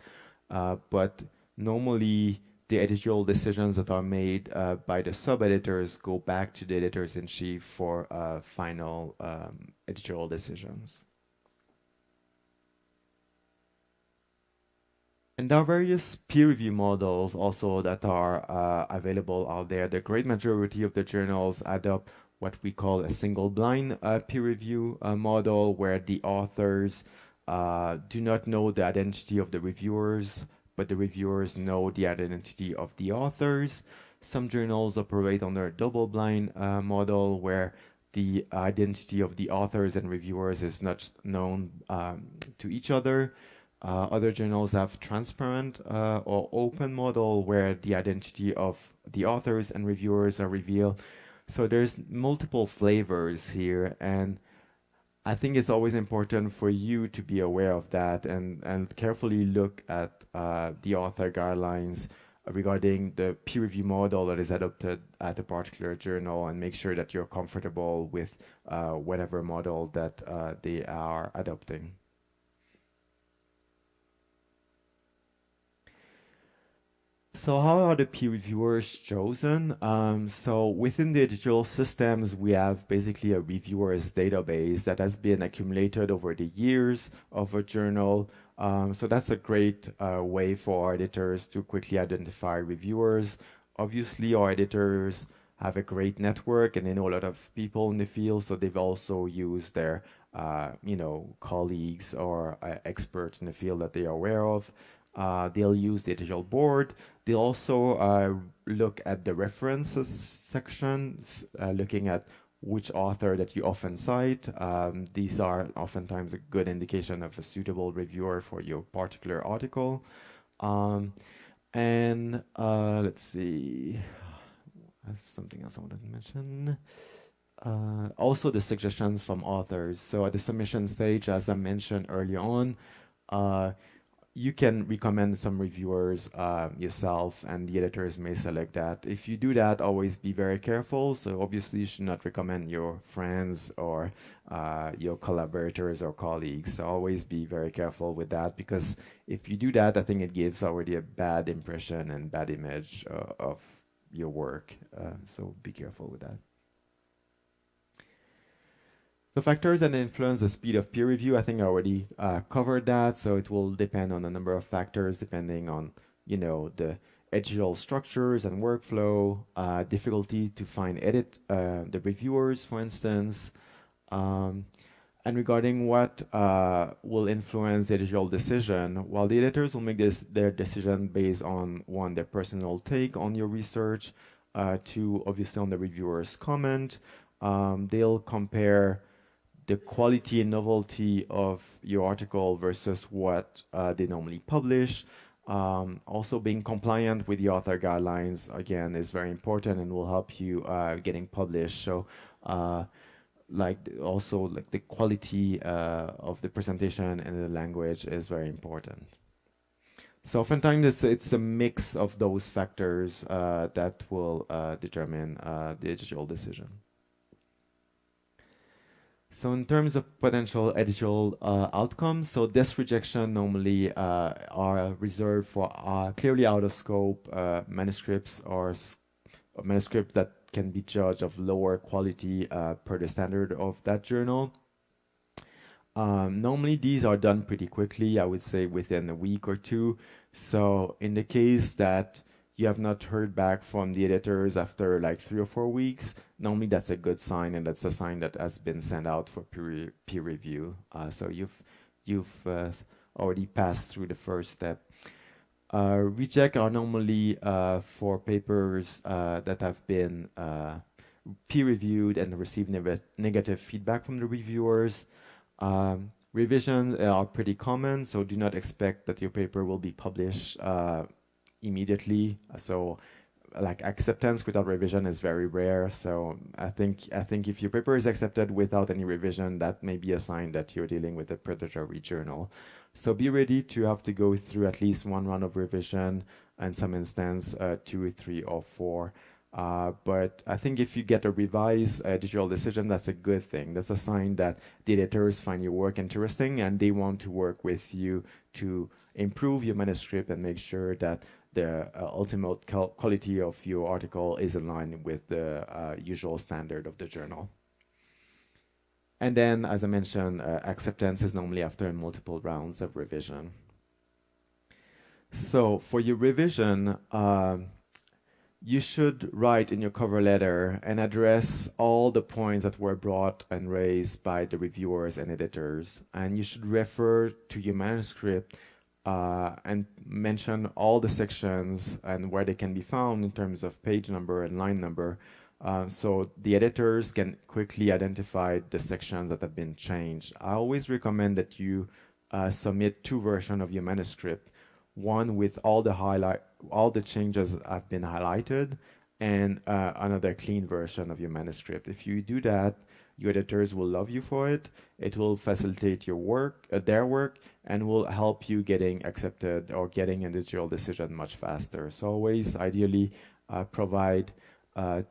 But normally, the editorial decisions that are made by the sub-editors go back to the editors-in-chief for final editorial decisions. And there are various peer review models also that are available out there. The great majority of the journals adopt what we call a single blind peer review model, where the authors do not know the identity of the reviewers, but the reviewers know the identity of the authors. Some journals operate under a double blind model, where the identity of the authors and reviewers is not known to each other. Other journals have transparent or open model, where the identity of the authors and reviewers are revealed. So there's multiple flavors here, and I think it's always important for you to be aware of that and carefully look at the author guidelines regarding the peer review model that is adopted at a particular journal, and make sure that you're comfortable with whatever model that they are adopting. So how are the peer reviewers chosen? So within the digital systems, we have basically a reviewers database that has been accumulated over the years of a journal. So that's a great way for our editors to quickly identify reviewers. Obviously, our editors have a great network and they know a lot of people in the field, so they've also used their colleagues or experts in the field that they are aware of. They'll use the editorial board. They'll also look at the references section, looking at which author that you often cite. These are oftentimes a good indication of a suitable reviewer for your particular article. Let's see, that's something else I wanted to mention. Also the suggestions from authors. So at the submission stage, as I mentioned earlier on, you can recommend some reviewers yourself, and the editors may select that. If you do that, always be very careful. So obviously you should not recommend your friends or your collaborators or colleagues. So always be very careful with that, because if you do that, I think it gives already a bad impression and bad image of your work. So be careful with that. So factors that influence the speed of peer review, I think I already covered that. So it will depend on a number of factors, depending on, the editorial structures and workflow, difficulty to find the reviewers, for instance, and regarding what will influence the editorial decision. While the editors will make their decision based on, one, their personal take on your research, two, obviously on the reviewer's comment. They'll compare the quality and novelty of your article versus what they normally publish. Also being compliant with the author guidelines, again, is very important and will help you getting published. So also the quality of the presentation and the language is very important. So oftentimes it's a mix of those factors that will determine the editorial decision. So in terms of potential editorial outcomes, so this rejection normally are reserved for clearly out of scope manuscripts or manuscripts that can be judged of lower quality per the standard of that journal. Normally these are done pretty quickly, I would say within a week or two. So in the case that you have not heard back from the editors after like 3 or 4 weeks, normally that's a good sign, and that's a sign that has been sent out for peer review. So you've already passed through the first step. Reject are normally for papers that have been peer reviewed and received negative feedback from the reviewers. Revisions are pretty common, so do not expect that your paper will be published immediately. So like acceptance without revision is very rare. So I think if your paper is accepted without any revision, that may be a sign that you're dealing with a predatory journal. So be ready to have to go through at least one round of revision, in some instance 2, 3, or 4. But I think if you get a revised editorial decision, that's a good thing. That's a sign that the editors find your work interesting and they want to work with you to improve your manuscript and make sure that the ultimate quality of your article is in line with the usual standard of the journal. And then, as I mentioned, acceptance is normally after multiple rounds of revision. So for your revision, you should write in your cover letter and address all the points that were brought and raised by the reviewers and editors. And you should refer to your manuscript and mention all the sections and where they can be found in terms of page number and line number. So the editors can quickly identify the sections that have been changed. I always recommend that you submit 2 versions of your manuscript. One with all the changes have been highlighted, and another clean version of your manuscript. If you do that, your editors will love you for it. It will facilitate your work, their work, and will help you getting accepted or getting an editorial decision much faster. So always, ideally, provide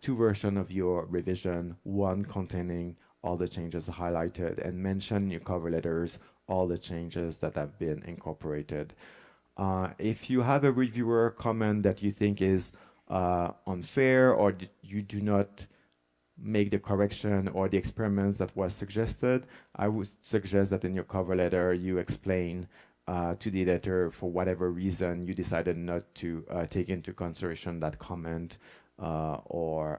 2 versions of your revision, one containing all the changes highlighted, and mention in your cover letters all the changes that have been incorporated. If you have a reviewer comment that you think is unfair, or you do not make the correction or the experiments that was suggested, I would suggest that in your cover letter you explain to the editor for whatever reason you decided not to take into consideration that comment or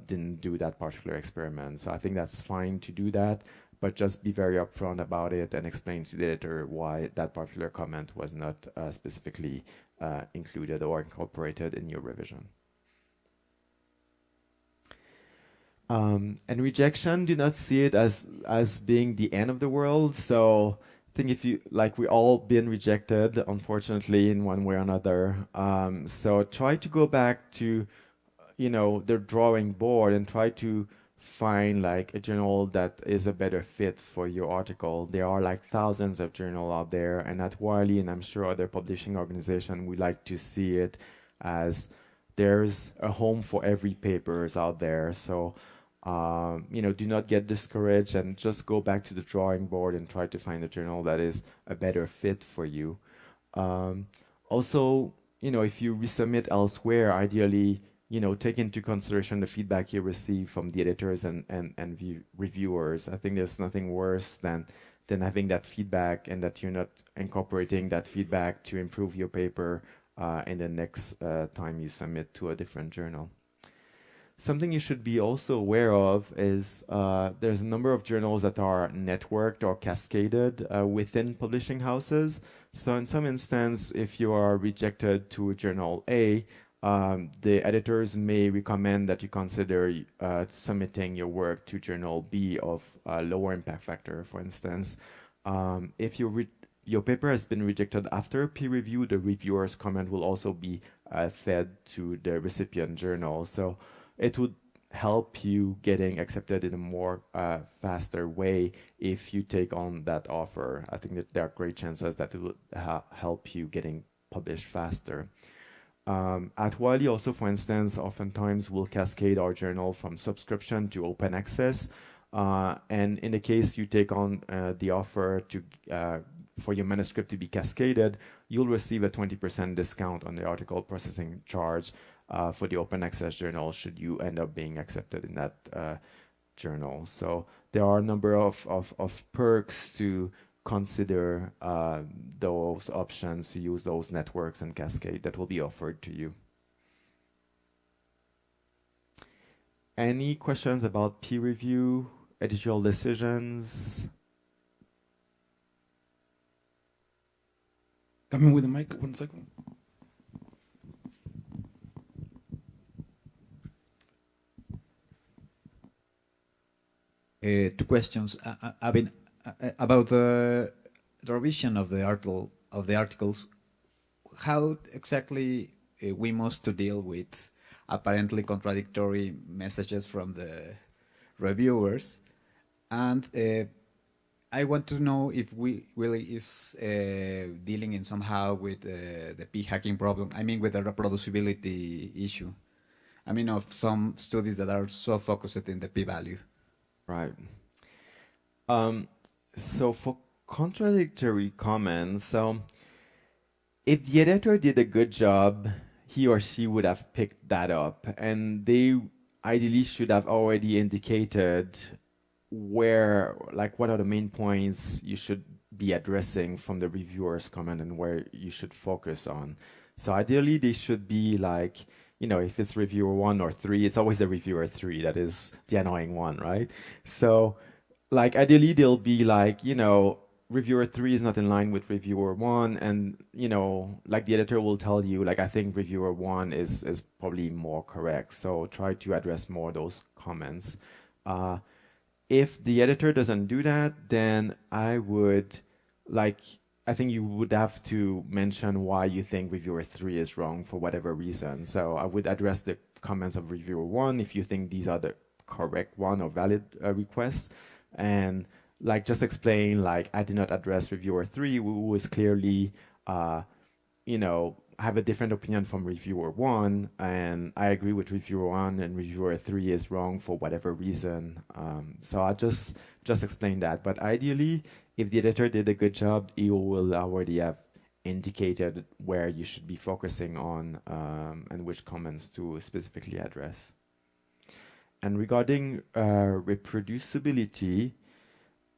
didn't do that particular experiment. So I think that's fine to do that, but just be very upfront about it and explain to the editor why that particular comment was not specifically included or incorporated in your revision. And rejection, do not see it as being the end of the world. So I think if you, like, we all been rejected, unfortunately, in one way or another. So try to go back to, the drawing board and try to find like a journal that is a better fit for your article. There are like thousands of journals out there, and at Wiley, and I'm sure other publishing organizations, we like to see it as there's a home for every papers out there. So do not get discouraged and just go back to the drawing board and try to find a journal that is a better fit for you. Also, if you resubmit elsewhere, ideally, take into consideration the feedback you receive from the editors and reviewers. I think there's nothing worse than having that feedback and that you're not incorporating that feedback to improve your paper in the next time you submit to a different journal. Something you should be also aware of is there's a number of journals that are networked or cascaded within publishing houses. So in some instance, if you are rejected to journal A, the editors may recommend that you consider submitting your work to journal B of lower impact factor, for instance. If your paper has been rejected after peer review, the reviewer's comment will also be fed to the recipient journal. So it would help you getting accepted in a more faster way if you take on that offer. I think that there are great chances that it will help you getting published faster. At Wiley also, for instance, oftentimes we'll cascade our journal from subscription to open access. And in the case you take on the offer for your manuscript to be cascaded, you'll receive a 20% discount on the article processing charge for the open access journal should you end up being accepted in that journal. So there are a number of perks to consider those options to use those networks and cascade that will be offered to you. Any questions about peer review, editorial decisions? Coming with the mic, 1 second. Two questions. About the revision of the articles, how exactly we must to deal with apparently contradictory messages from the reviewers, and I want to know if we really is dealing in somehow with the p-hacking problem. I mean, with the reproducibility issue. I mean, of some studies that are so focused in the p-value. Right. So for contradictory comments, so if the editor did a good job, he or she would have picked that up, and they ideally should have already indicated where, like, what are the main points you should be addressing from the reviewer's comment and where you should focus on. So ideally, they should be like, you know, if it's reviewer 1 or 3, it's always the reviewer 3 that is the annoying one, right? So, like, ideally, they'll be like, you know, reviewer 3 is not in line with reviewer 1, and, you know, like the editor will tell you, like, I think reviewer 1 is probably more correct, so try to address more of those comments. If the editor doesn't do that, then I would, like, I think you would have to mention why you think reviewer 3 is wrong for whatever reason. So I would address the comments of reviewer 1 if you think these are the correct one or valid requests, and like just explain, like, I did not address reviewer 3, who is clearly, you know, have a different opinion from reviewer 1, and I agree with reviewer 1, and reviewer 3 is wrong for whatever reason. So I'll just explain that. But ideally, if the editor did a good job, he will already have indicated where you should be focusing on and which comments to specifically address. And regarding reproducibility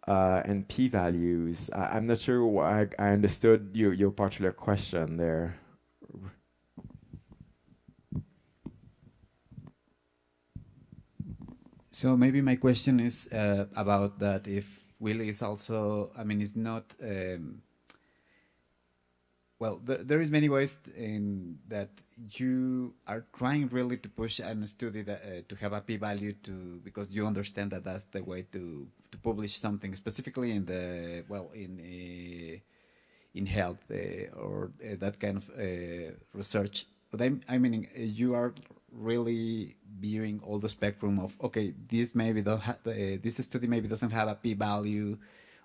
and p-values, I'm not sure why I understood your particular question there. So maybe my question is about that if Wiley is also, I mean, it's not, well, there is many ways in that you are trying really to push a study that, to have a p-value because you understand that that's the way to publish something specifically in the, well, in health or that kind of research. But I mean, you are really viewing all the spectrum of, okay, this maybe this study maybe doesn't have a p-value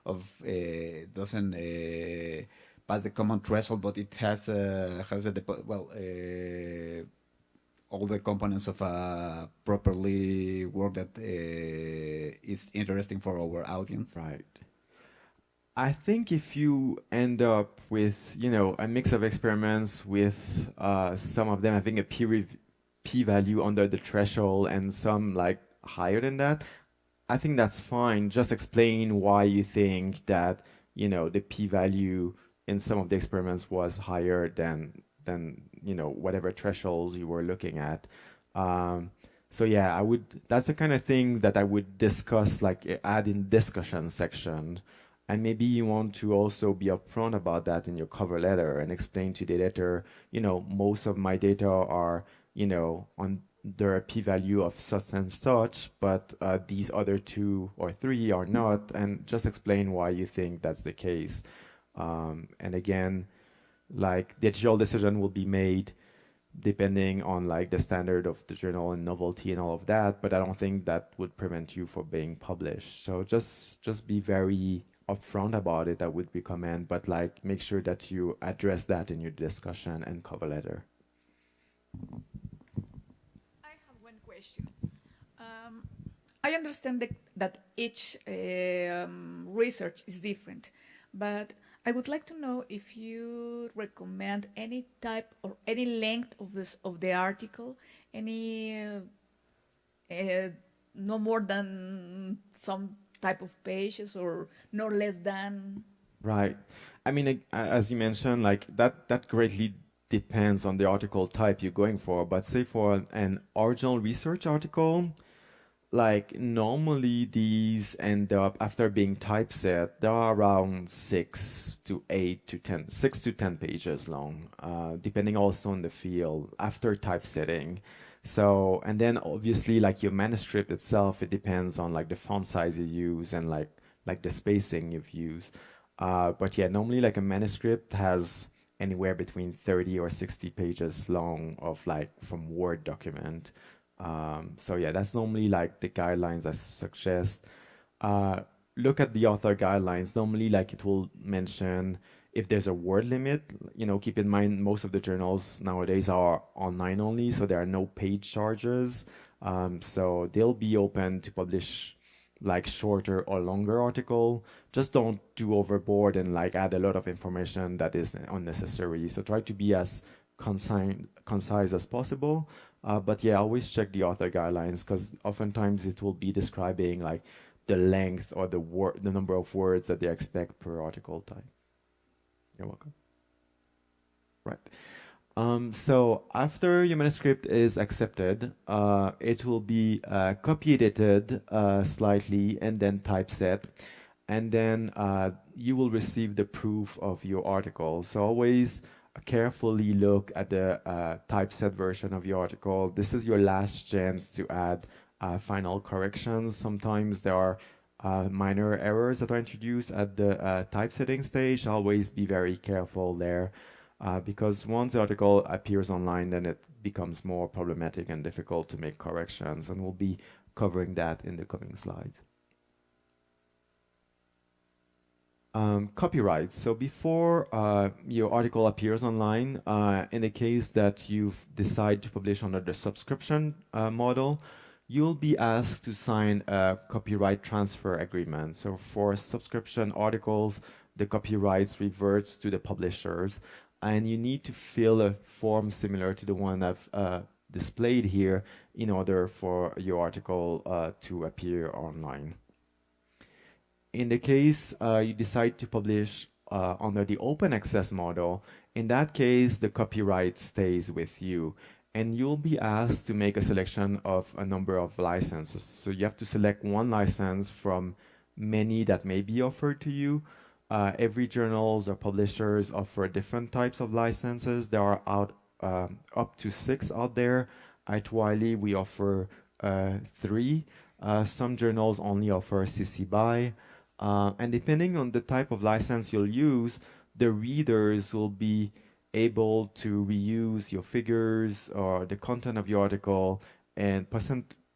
of doesn't pass the common threshold, but it has all the components of a properly work that is interesting for our audience. Right. I think if you end up with, you know, a mix of experiments with some of them having a p-value under the threshold and some like higher than that, I think that's fine. Just explain why you think that, you know, the p-value in some of the experiments was higher than you know, whatever threshold you were looking at. So yeah, that's the kind of thing that I would discuss, like add in discussion section. And maybe you want to also be upfront about that in your cover letter and explain to the editor, you know, most of my data are, you know, under a p-value of such and such, but these other 2 or 3 are not, and just explain why you think that's the case. And again, like the editorial decision will be made depending on like the standard of the journal and novelty and all of that, but I don't think that would prevent you from being published. So just be very upfront about it, I would recommend, but like make sure that you address that in your discussion and cover letter. I have one question. I understand that each research is different, but I would like to know if you recommend any type or any length of the article, any no more than some type of pages or no less than. Right. I mean, as you mentioned, like that greatly depends on the article type you're going for. But say for an original research article, like normally these end up, after being typeset, they are around 6 to 10 pages long, depending also on the field after typesetting. So, and then obviously like your manuscript itself, it depends on like the font size you use and like the spacing you've used. But yeah, normally like a manuscript has anywhere between 30 or 60 pages long of like from Word document. So yeah, that's normally like the guidelines I suggest. look at the author guidelines. Normally, like it will mention if there's a word limit. You know, keep in mind most of the journals nowadays are online only, so there are no paid charges. So they'll be open to publish like shorter or longer article. Just don't do overboard and like add a lot of information that is unnecessary. So try to be as concise as possible. But yeah, always check the author guidelines, because oftentimes it will be describing like the length or the number of words that they expect per article type. You're welcome. Right. So after your manuscript is accepted, it will be copy edited slightly and then typeset, and then you will receive the proof of your article. So always carefully look at the typeset version of your article. This is your last chance to add final corrections. Sometimes there are minor errors that are introduced at the typesetting stage. Always be very careful there, because once the article appears online, then it becomes more problematic and difficult to make corrections, and we'll be covering that in the coming slides. Copyright. So before your article appears online, in the case that you've decided to publish under the subscription model, you'll be asked to sign a copyright transfer agreement. So for subscription articles, the copyrights reverts to the publishers, and you need to fill a form similar to the one I've displayed here in order for your article to appear online. In the case you decide to publish under the open access model, in that case, the copyright stays with you, and you'll be asked to make a selection of a number of licenses. So you have to select one license from many that may be offered to you. Every journals or publishers offer different types of licenses. There are up to 6 out there. At Wiley, we offer 3. Some journals only offer CC BY. And depending on the type of license you'll use, the readers will be able to reuse your figures or the content of your article, and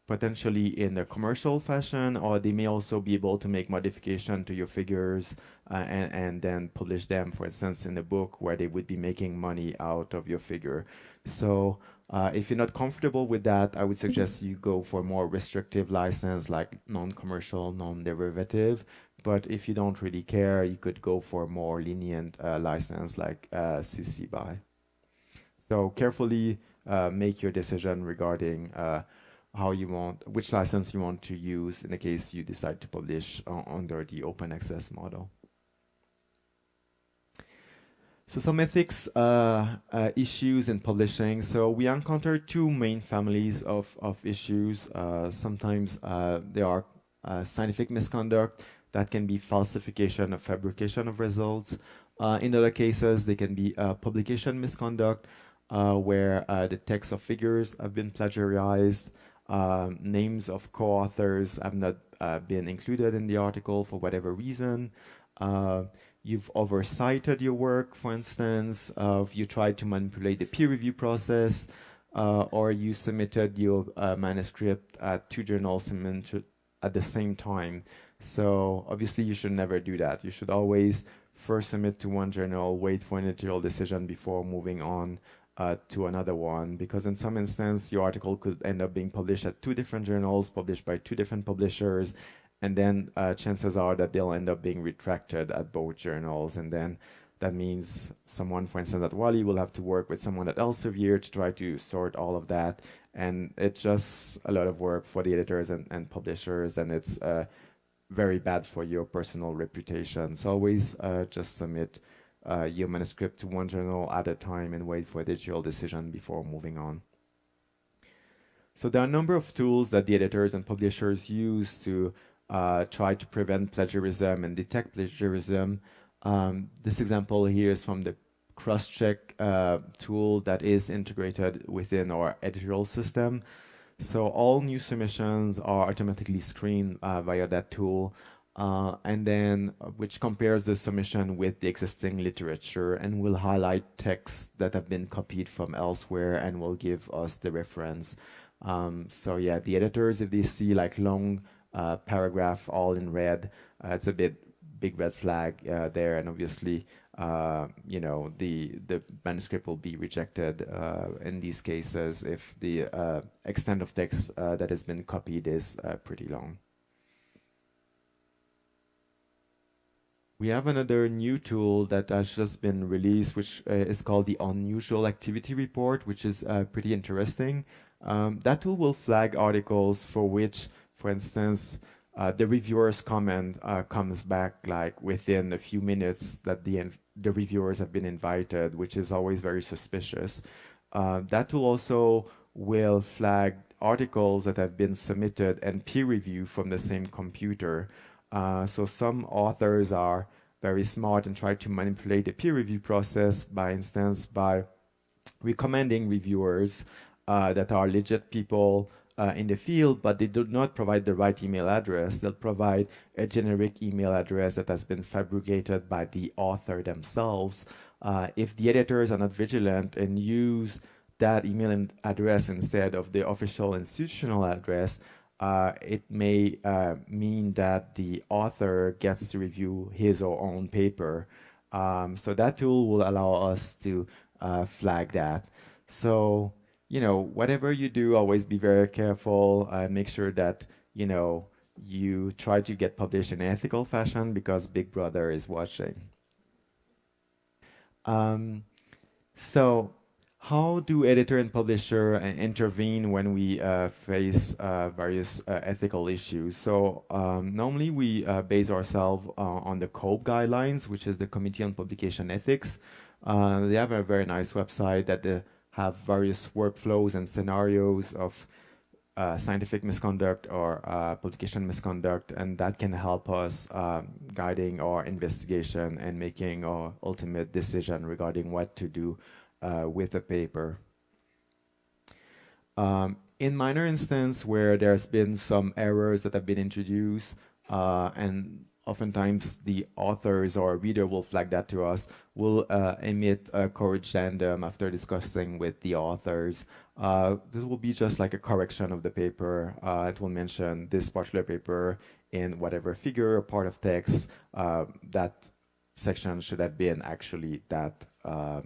potentially in a commercial fashion, or they may also be able to make modification to your figures and then publish them, for instance, in a book where they would be making money out of your figure. So if you're not comfortable with that, I would suggest you go for a more restrictive license like non-commercial, non-derivative. But if you don't really care, you could go for a more lenient license like CC BY. So carefully make your decision regarding which license you want to use in the case you decide to publish under the open access model. So some ethics issues in publishing. So we encounter 2 main families of issues. Sometimes there are scientific misconduct. That can be falsification or fabrication of results. In other cases, they can be publication misconduct, where the text of figures have been plagiarized, names of co-authors have not been included in the article for whatever reason. You've overcited your work, for instance, you tried to manipulate the peer review process, or you submitted your manuscript at 2 journals at the same time. So obviously you should never do that. You should always first submit to one journal, wait for an editorial decision before moving on to another one, because in some instance your article could end up being published at 2 different journals, published by 2 different publishers, and then chances are that they'll end up being retracted at both journals, and then that means someone, for instance, at Wiley will have to work with someone at Elsevier to try to sort all of that, and it's just a lot of work for the editors and publishers, and it's very bad for your personal reputation. So always just submit your manuscript to one journal at a time and wait for a digital decision before moving on. So there are a number of tools that the editors and publishers use to try to prevent plagiarism and detect plagiarism. This example here is from the cross-check tool that is integrated within our editorial system. So all new submissions are automatically screened via that tool, and then which compares the submission with the existing literature and will highlight texts that have been copied from elsewhere and will give us the reference. So yeah, the editors, if they see like long paragraph all in red, it's a big red flag there, and obviously, you know, the manuscript will be rejected in these cases if the extent of text that has been copied is pretty long. We have another new tool that has just been released, which is called the Unusual Activity Report, which is pretty interesting. That tool will flag articles for which, for instance, the reviewer's comment comes back like within a few minutes that the reviewers have been invited, which is always very suspicious. That tool also will flag articles that have been submitted and peer reviewed from the same computer. So some authors are very smart and try to manipulate the peer review process, by instance, by recommending reviewers that are legit people in the field, but they do not provide the right email address. They'll provide a generic email address that has been fabricated by the author themselves. If the editors are not vigilant and use that email address instead of the official institutional address, it may mean that the author gets to review his or own paper. So that tool will allow us to flag that. So, you know, whatever you do, always be very careful and make sure that, you know, you try to get published in an ethical fashion because Big Brother is watching. So how do editor and publisher intervene when we face various ethical issues? So normally we base ourselves on the COPE guidelines, which is the Committee on Publication Ethics. They have a very nice website that have various workflows and scenarios of scientific misconduct or publication misconduct, and that can help us guiding our investigation and making our ultimate decision regarding what to do with a paper. In minor instance where there's been some errors that have been introduced, and oftentimes the authors or reader will flag that to us, we'll emit a corrigendum after discussing with the authors. This will be just like a correction of the paper. It will mention this particular paper in whatever figure or part of text. That section should have been actually that.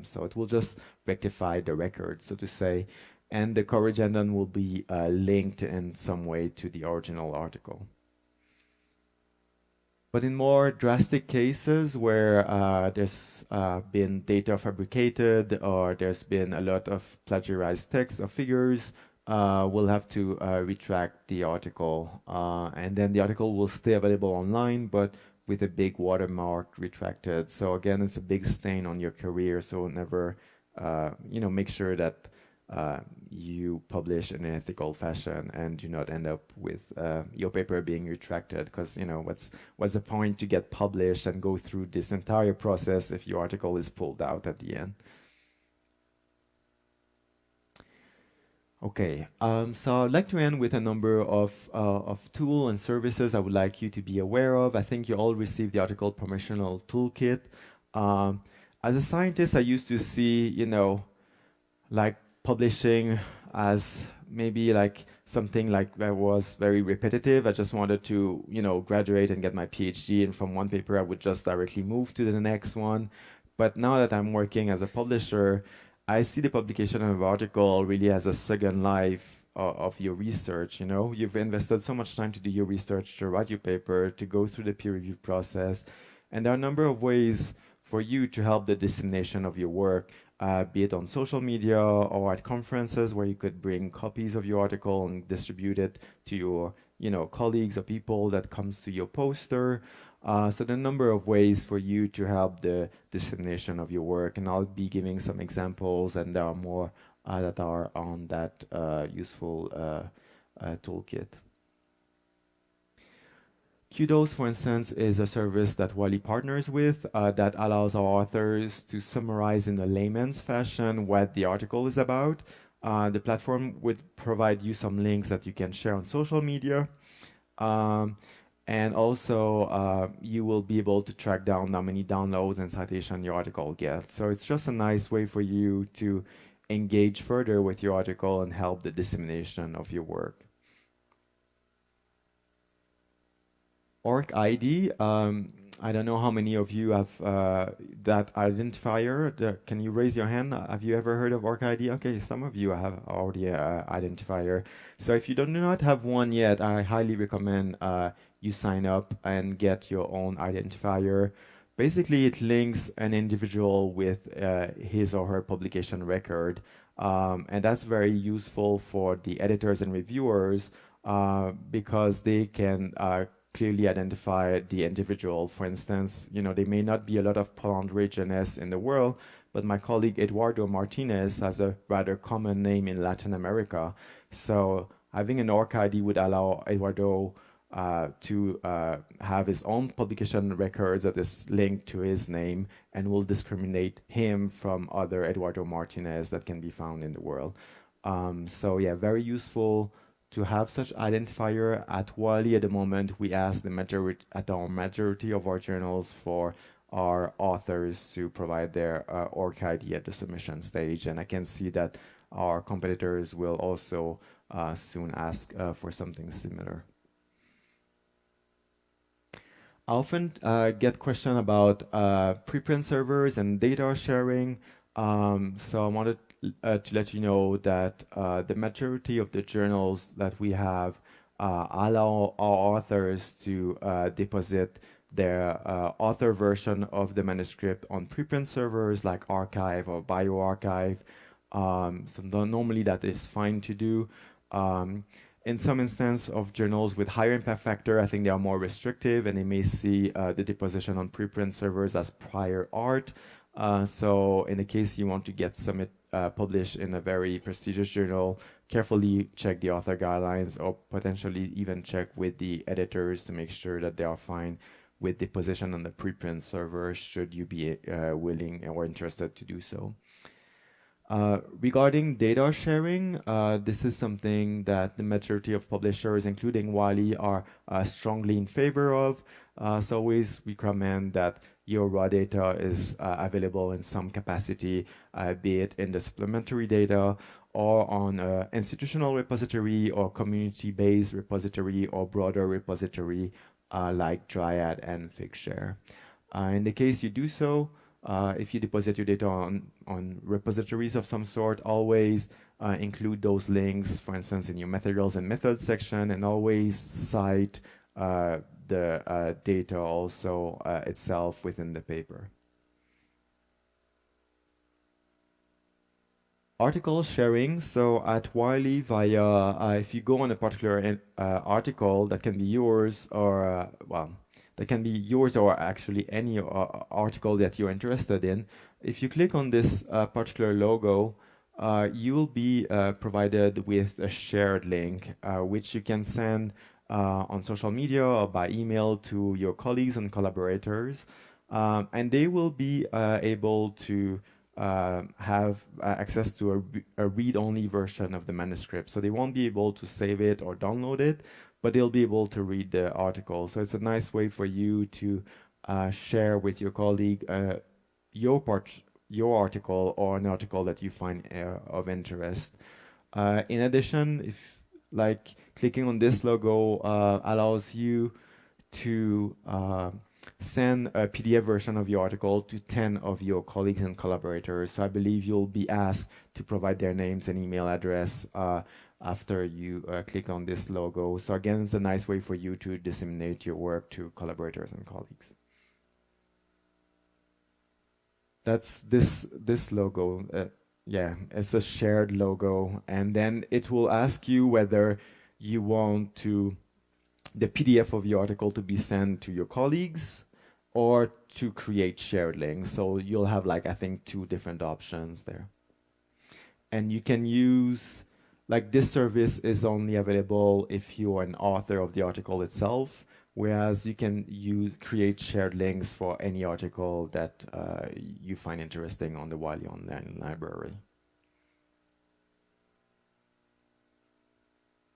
So it will just rectify the record, so to say. And the corrigendum will be linked in some way to the original article. But in more drastic cases where there's been data fabricated or there's been a lot of plagiarized text or figures, we'll have to retract the article. And then the article will stay available online, but with a big watermark retracted. So again, it's a big stain on your career. So never, you know, make sure that you publish in an ethical fashion and do not end up with your paper being retracted, because, you know, what's the point to get published and go through this entire process if your article is pulled out at the end? Okay, so I'd like to end with a number of tools and services I would like you to be aware of. I think you all received the article promotional toolkit. As a scientist, I used to see, you know, like publishing as maybe like something like that was very repetitive. I just wanted to, you know, graduate and get my PhD, and from one paper I would just directly move to the next one. But now that I'm working as a publisher, I see the publication of an article really as a second life of your research. You know, you've invested so much time to do your research, to write your paper, to go through the peer review process, and there are a number of ways for you to help the dissemination of your work, be it on social media or at conferences where you could bring copies of your article and distribute it to your, you know, colleagues or people that comes to your poster. So there are a number of ways for you to help the dissemination of your work, and I'll be giving some examples, and there are more that are on that useful toolkit. Kudos, for instance, is a service that Wiley partners with that allows our authors to summarize in a layman's fashion what the article is about. The platform would provide you some links that you can share on social media. And also, you will be able to track down how many downloads and citation your article gets. So it's just a nice way for you to engage further with your article and help the dissemination of your work. Org ID, I don't know how many of you have that identifier. Can you raise your hand? Have you ever heard of Org ID? Okay, some of you have already identifier. So if you do not have one yet, I highly recommend you sign up and get your own identifier. Basically, it links an individual with his or her publication record, and that's very useful for the editors and reviewers because they can clearly identify the individual. For instance, there may not be a lot of Pail-André Genest in the world, but my colleague Eduardo Martinez has a rather common name in Latin America. So having an org ID would allow Eduardo to have his own publication records that is linked to his name and will discriminate him from other Eduardo Martinez that can be found in the world. So yeah, very useful to have such identifier. At Wiley at the moment, we ask the majority of our journals for our authors to provide their org ID at the submission stage, and I can see that our competitors will also soon ask for something similar. I often get questions about preprint servers and data sharing. So I wanted to let you know that the majority of the journals that we have allow our authors to deposit their author version of the manuscript on preprint servers like Archive or BioArchive. So normally that is fine to do. In some instance of journals with higher impact factor, I think they are more restrictive and they may see the deposition on preprint servers as prior art. So in the case you want to get some published in a very prestigious journal, carefully check the author guidelines or potentially even check with the editors to make sure that they are fine with deposition on the preprint server should you be willing or interested to do so. Regarding data sharing, this is something that the majority of publishers, including Wiley, are strongly in favor of. So always recommend that your raw data is available in some capacity, be it in the supplementary data or on an institutional repository or community-based repository or broader repository like Dryad and Figshare. In the case you do so, if you deposit your data on repositories of some sort, always include those links, for instance, in your materials and methods section, and always cite the data also itself within the paper. Article sharing. So at Wiley, via if you go on a particular article that can be yours or that can be yours or actually any article that you're interested in. If you click on this particular logo, you will be provided with a shared link, which you can send on social media or by email to your colleagues and collaborators. And they will be able to have access to a read-only version of the manuscript. So they won't be able to save it or download it, but they'll be able to read the article. So it's a nice way for you to share with your colleague your article or an article that you find of interest. In addition, if clicking on this logo allows you to send a PDF version of your article to 10 of your colleagues and collaborators. So I believe you'll be asked to provide their names and email address after you click on this logo. So again, it's a nice way for you to disseminate your work to collaborators and colleagues. That's this logo. Yeah, it's a shared logo. And then it will ask you whether you want the PDF of your article to be sent to your colleagues or to create shared links. So you'll have I think 2 different options there. And you can use, this service is only available if you're an author of the article itself, whereas you can create shared links for any article that you find interesting on the Wiley Online Library.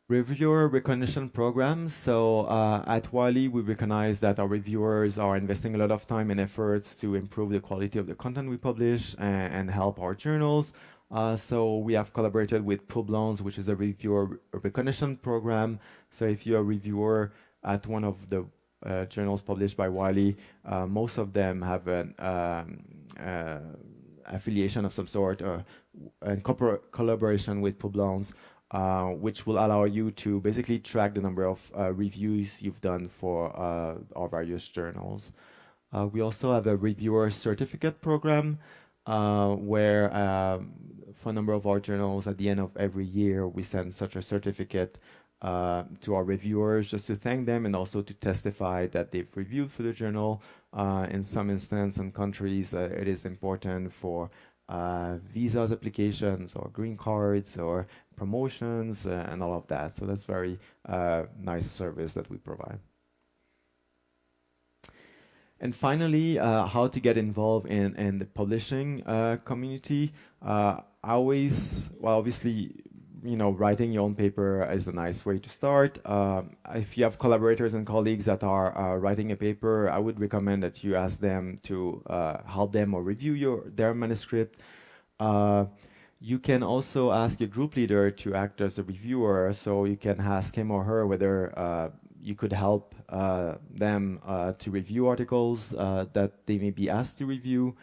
Reviewer recognition program. So at Wiley, we recognize that our reviewers are investing a lot of time and efforts to improve the quality of the content we publish and help our journals. So we have collaborated with Publons, which is a reviewer recognition program. So if you're a reviewer at one of the journals published by Wiley, most of them have an affiliation of some sort or and collaboration with Publons, which will allow you to basically track the number of reviews you've done for our various journals. We also have a reviewer certificate program where for a number of our journals at the end of every year we send such a certificate to our reviewers just to thank them and also to testify that they've reviewed for the journal. In some instances and countries it is important for visas applications or green cards or promotions and all of that. So that's very nice service that we provide. And finally, how to get involved in the publishing community. Obviously, writing your own paper is a nice way to start. If you have collaborators and colleagues that are writing a paper, I would recommend that you ask them to help them or review their manuscript. You can also ask your group leader to act as a reviewer, so you can ask him or her whether you could help them to review articles that they may be asked to review.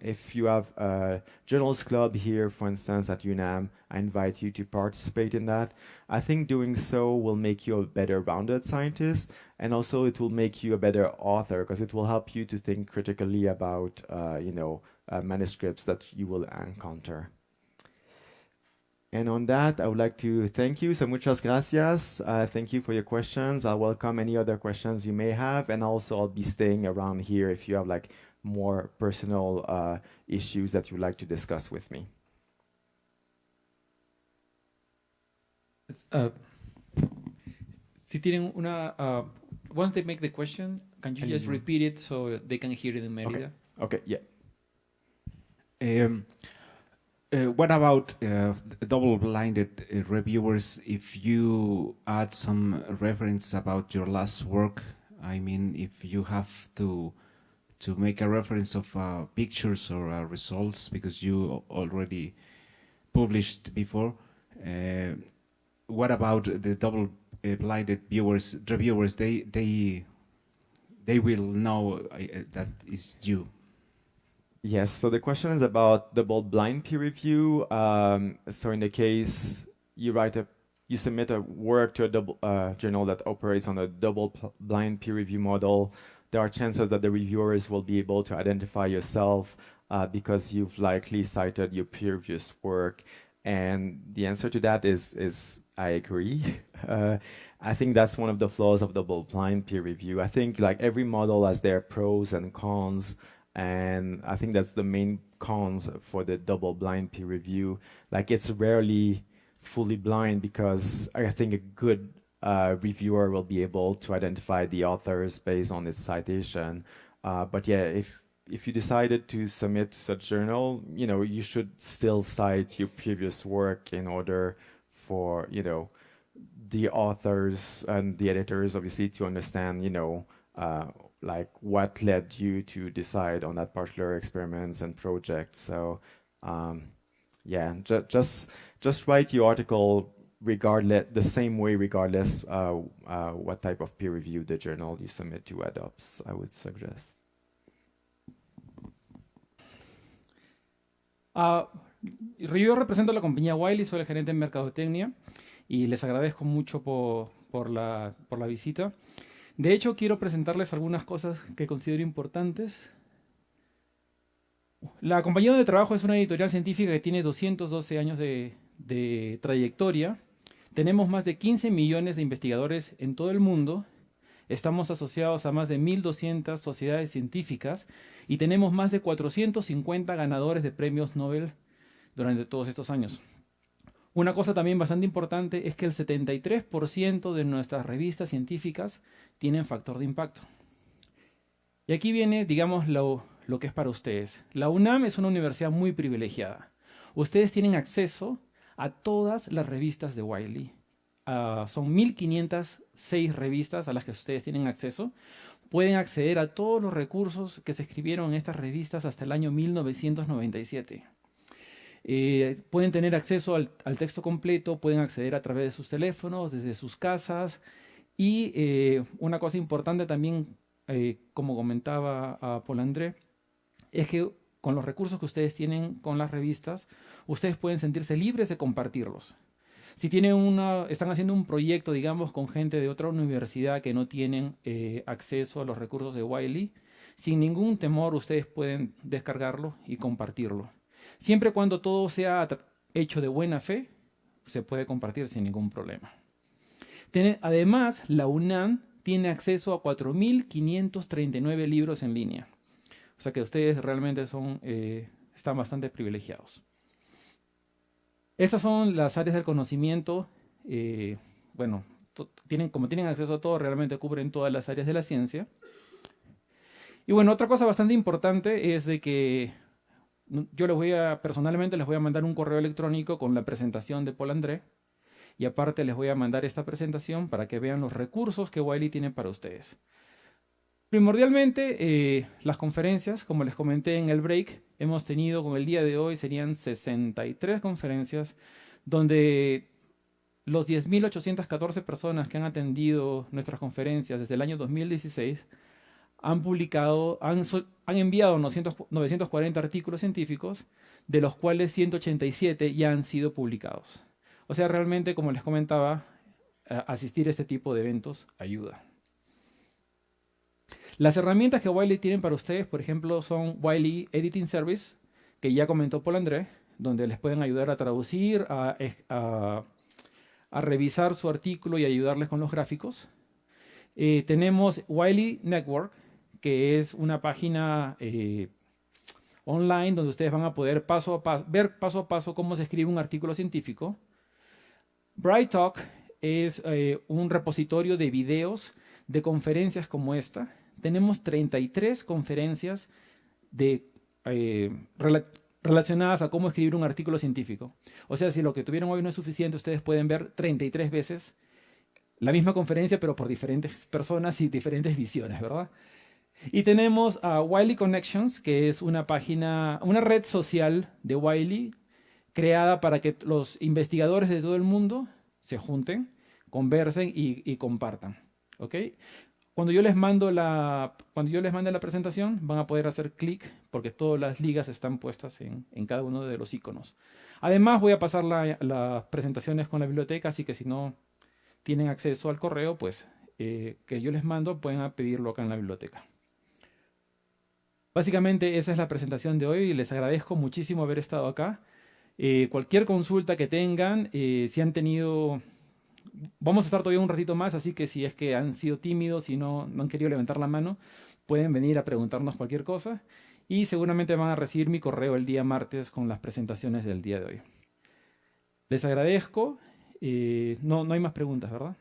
If you have a journals club here, for instance, at UNAM, I invite you to participate in that. I think doing so will make you a better rounded scientist, and also it will make you a better author because it will help you to think critically about, manuscripts that you will encounter. And on that, I would like to thank you. So muchas gracias. Thank you for your questions. I welcome any other questions you may have, and also I'll be staying around here if you have more personal issues that you'd like to discuss with me. Si tienen once they make the question, can you just repeat it so they can hear it in Merida? Okay, yeah. What about double-blinded reviewers? If you add some reference about your last work, I mean, if you have to make a reference of pictures or results because you already published before, what about the double-blinded reviewers? They will know that is you. Yes, so the question is about double-blind peer review. So in the case you submit a work to a journal that operates on a double-blind peer review model, there are chances that the reviewers will be able to identify yourself because you've likely cited your previous work. And the answer to that is I agree. I think that's one of the flaws of double-blind peer review. I think every model has their pros and cons. And I think that's the main cons for the double-blind peer review. It's rarely fully blind because I think a good reviewer will be able to identify the authors based on its citation. But yeah, if you decided to submit to such journal, you should still cite your previous work in order for, the authors and the editors obviously to understand, what led you to decide on that particular experiments and project. So yeah, just write your article regardless, the same way regardless what type of peer review the journal you submit to adopts, I would suggest. Yo represento a la compañía Wiley, soy el gerente en mercadotecnia y les agradezco mucho por la visita. De hecho, quiero presentarles algunas cosas que considero importantes. La compañía donde trabajo es una editorial científica que tiene 212 años de trayectoria. Tenemos más de 15 millones de investigadores en todo el mundo. Estamos asociados a más de 1.200 sociedades científicas y tenemos más de 450 ganadores de premios Nobel durante todos estos años. Una cosa también bastante importante es que el 73% de nuestras revistas científicas tienen factor de impacto. Y aquí viene, digamos, lo que es para ustedes. La UNAM es una universidad muy privilegiada. Ustedes tienen acceso a todas las revistas de Wiley. Son 1.506 revistas a las que ustedes tienen acceso. Pueden acceder a todos los recursos que se escribieron en estas revistas hasta el año 1997. Pueden tener acceso al texto completo, pueden acceder a través de sus teléfonos, desde sus casas, Y una cosa importante también, como comentaba a Pail-André, es que con los recursos que ustedes tienen con las revistas, ustedes pueden sentirse libres de compartirlos. Si están haciendo un proyecto, digamos, con gente de otra universidad que no tienen acceso a los recursos de Wiley, sin ningún temor ustedes pueden descargarlo y compartirlo. Siempre y cuando todo sea hecho de buena fe, se puede compartir sin ningún problema. Además, la UNAM tiene acceso a 4.539 libros en línea. O sea que ustedes realmente están bastante privilegiados. Estas son las áreas del conocimiento. Bueno, como tienen acceso a todo, realmente cubren todas las áreas de la ciencia. Y bueno, otra cosa bastante importante es de que yo personalmente les voy a mandar un correo electrónico con la presentación de Pail-André. Y aparte les voy a mandar esta presentación para que vean los recursos que Wiley tiene para ustedes. Primordialmente, las conferencias, como les comenté en el break, hemos tenido con el día de hoy, serían 63 conferencias, donde los 10.814 personas que han atendido nuestras conferencias desde el año 2016 han enviado 940 artículos científicos, de los cuales 187 ya han sido publicados. O sea, realmente, como les comentaba, asistir a este tipo de eventos ayuda. Las herramientas que Wiley tienen para ustedes, por ejemplo, son Wiley Editing Service, que ya comentó Pail-André, donde les pueden ayudar a traducir, a revisar su artículo y ayudarles con los gráficos. Tenemos Wiley Network, que es una página online donde ustedes van a poder ver paso a paso cómo se escribe un artículo científico. BrightTalk es un repositorio de videos de conferencias como esta. Tenemos 33 conferencias relacionadas a cómo escribir un artículo científico. O sea, si lo que tuvieron hoy no es suficiente, ustedes pueden ver 33 veces la misma conferencia, pero por diferentes personas y diferentes visiones, ¿verdad? Y tenemos a Wiley Connections, que es una red social de Wiley, creada para que los investigadores de todo el mundo se junten, conversen y compartan. ¿Ok? Cuando yo les mande la presentación, van a poder hacer clic porque todas las ligas están puestas en cada uno de los iconos. Además, voy a pasar las presentaciones con la biblioteca, así que si no tienen acceso al correo, pues que yo les mando, pueden pedirlo acá en la biblioteca. Básicamente esa es la presentación de hoy y les agradezco muchísimo haber estado acá. Cualquier consulta que tengan, si han tenido... Vamos a estar todavía un ratito más, así que si es que han sido tímidos y no han querido levantar la mano, pueden venir a preguntarnos cualquier cosa y seguramente van a recibir mi correo el día martes con las presentaciones del día de hoy. Les agradezco. No hay más preguntas, ¿verdad?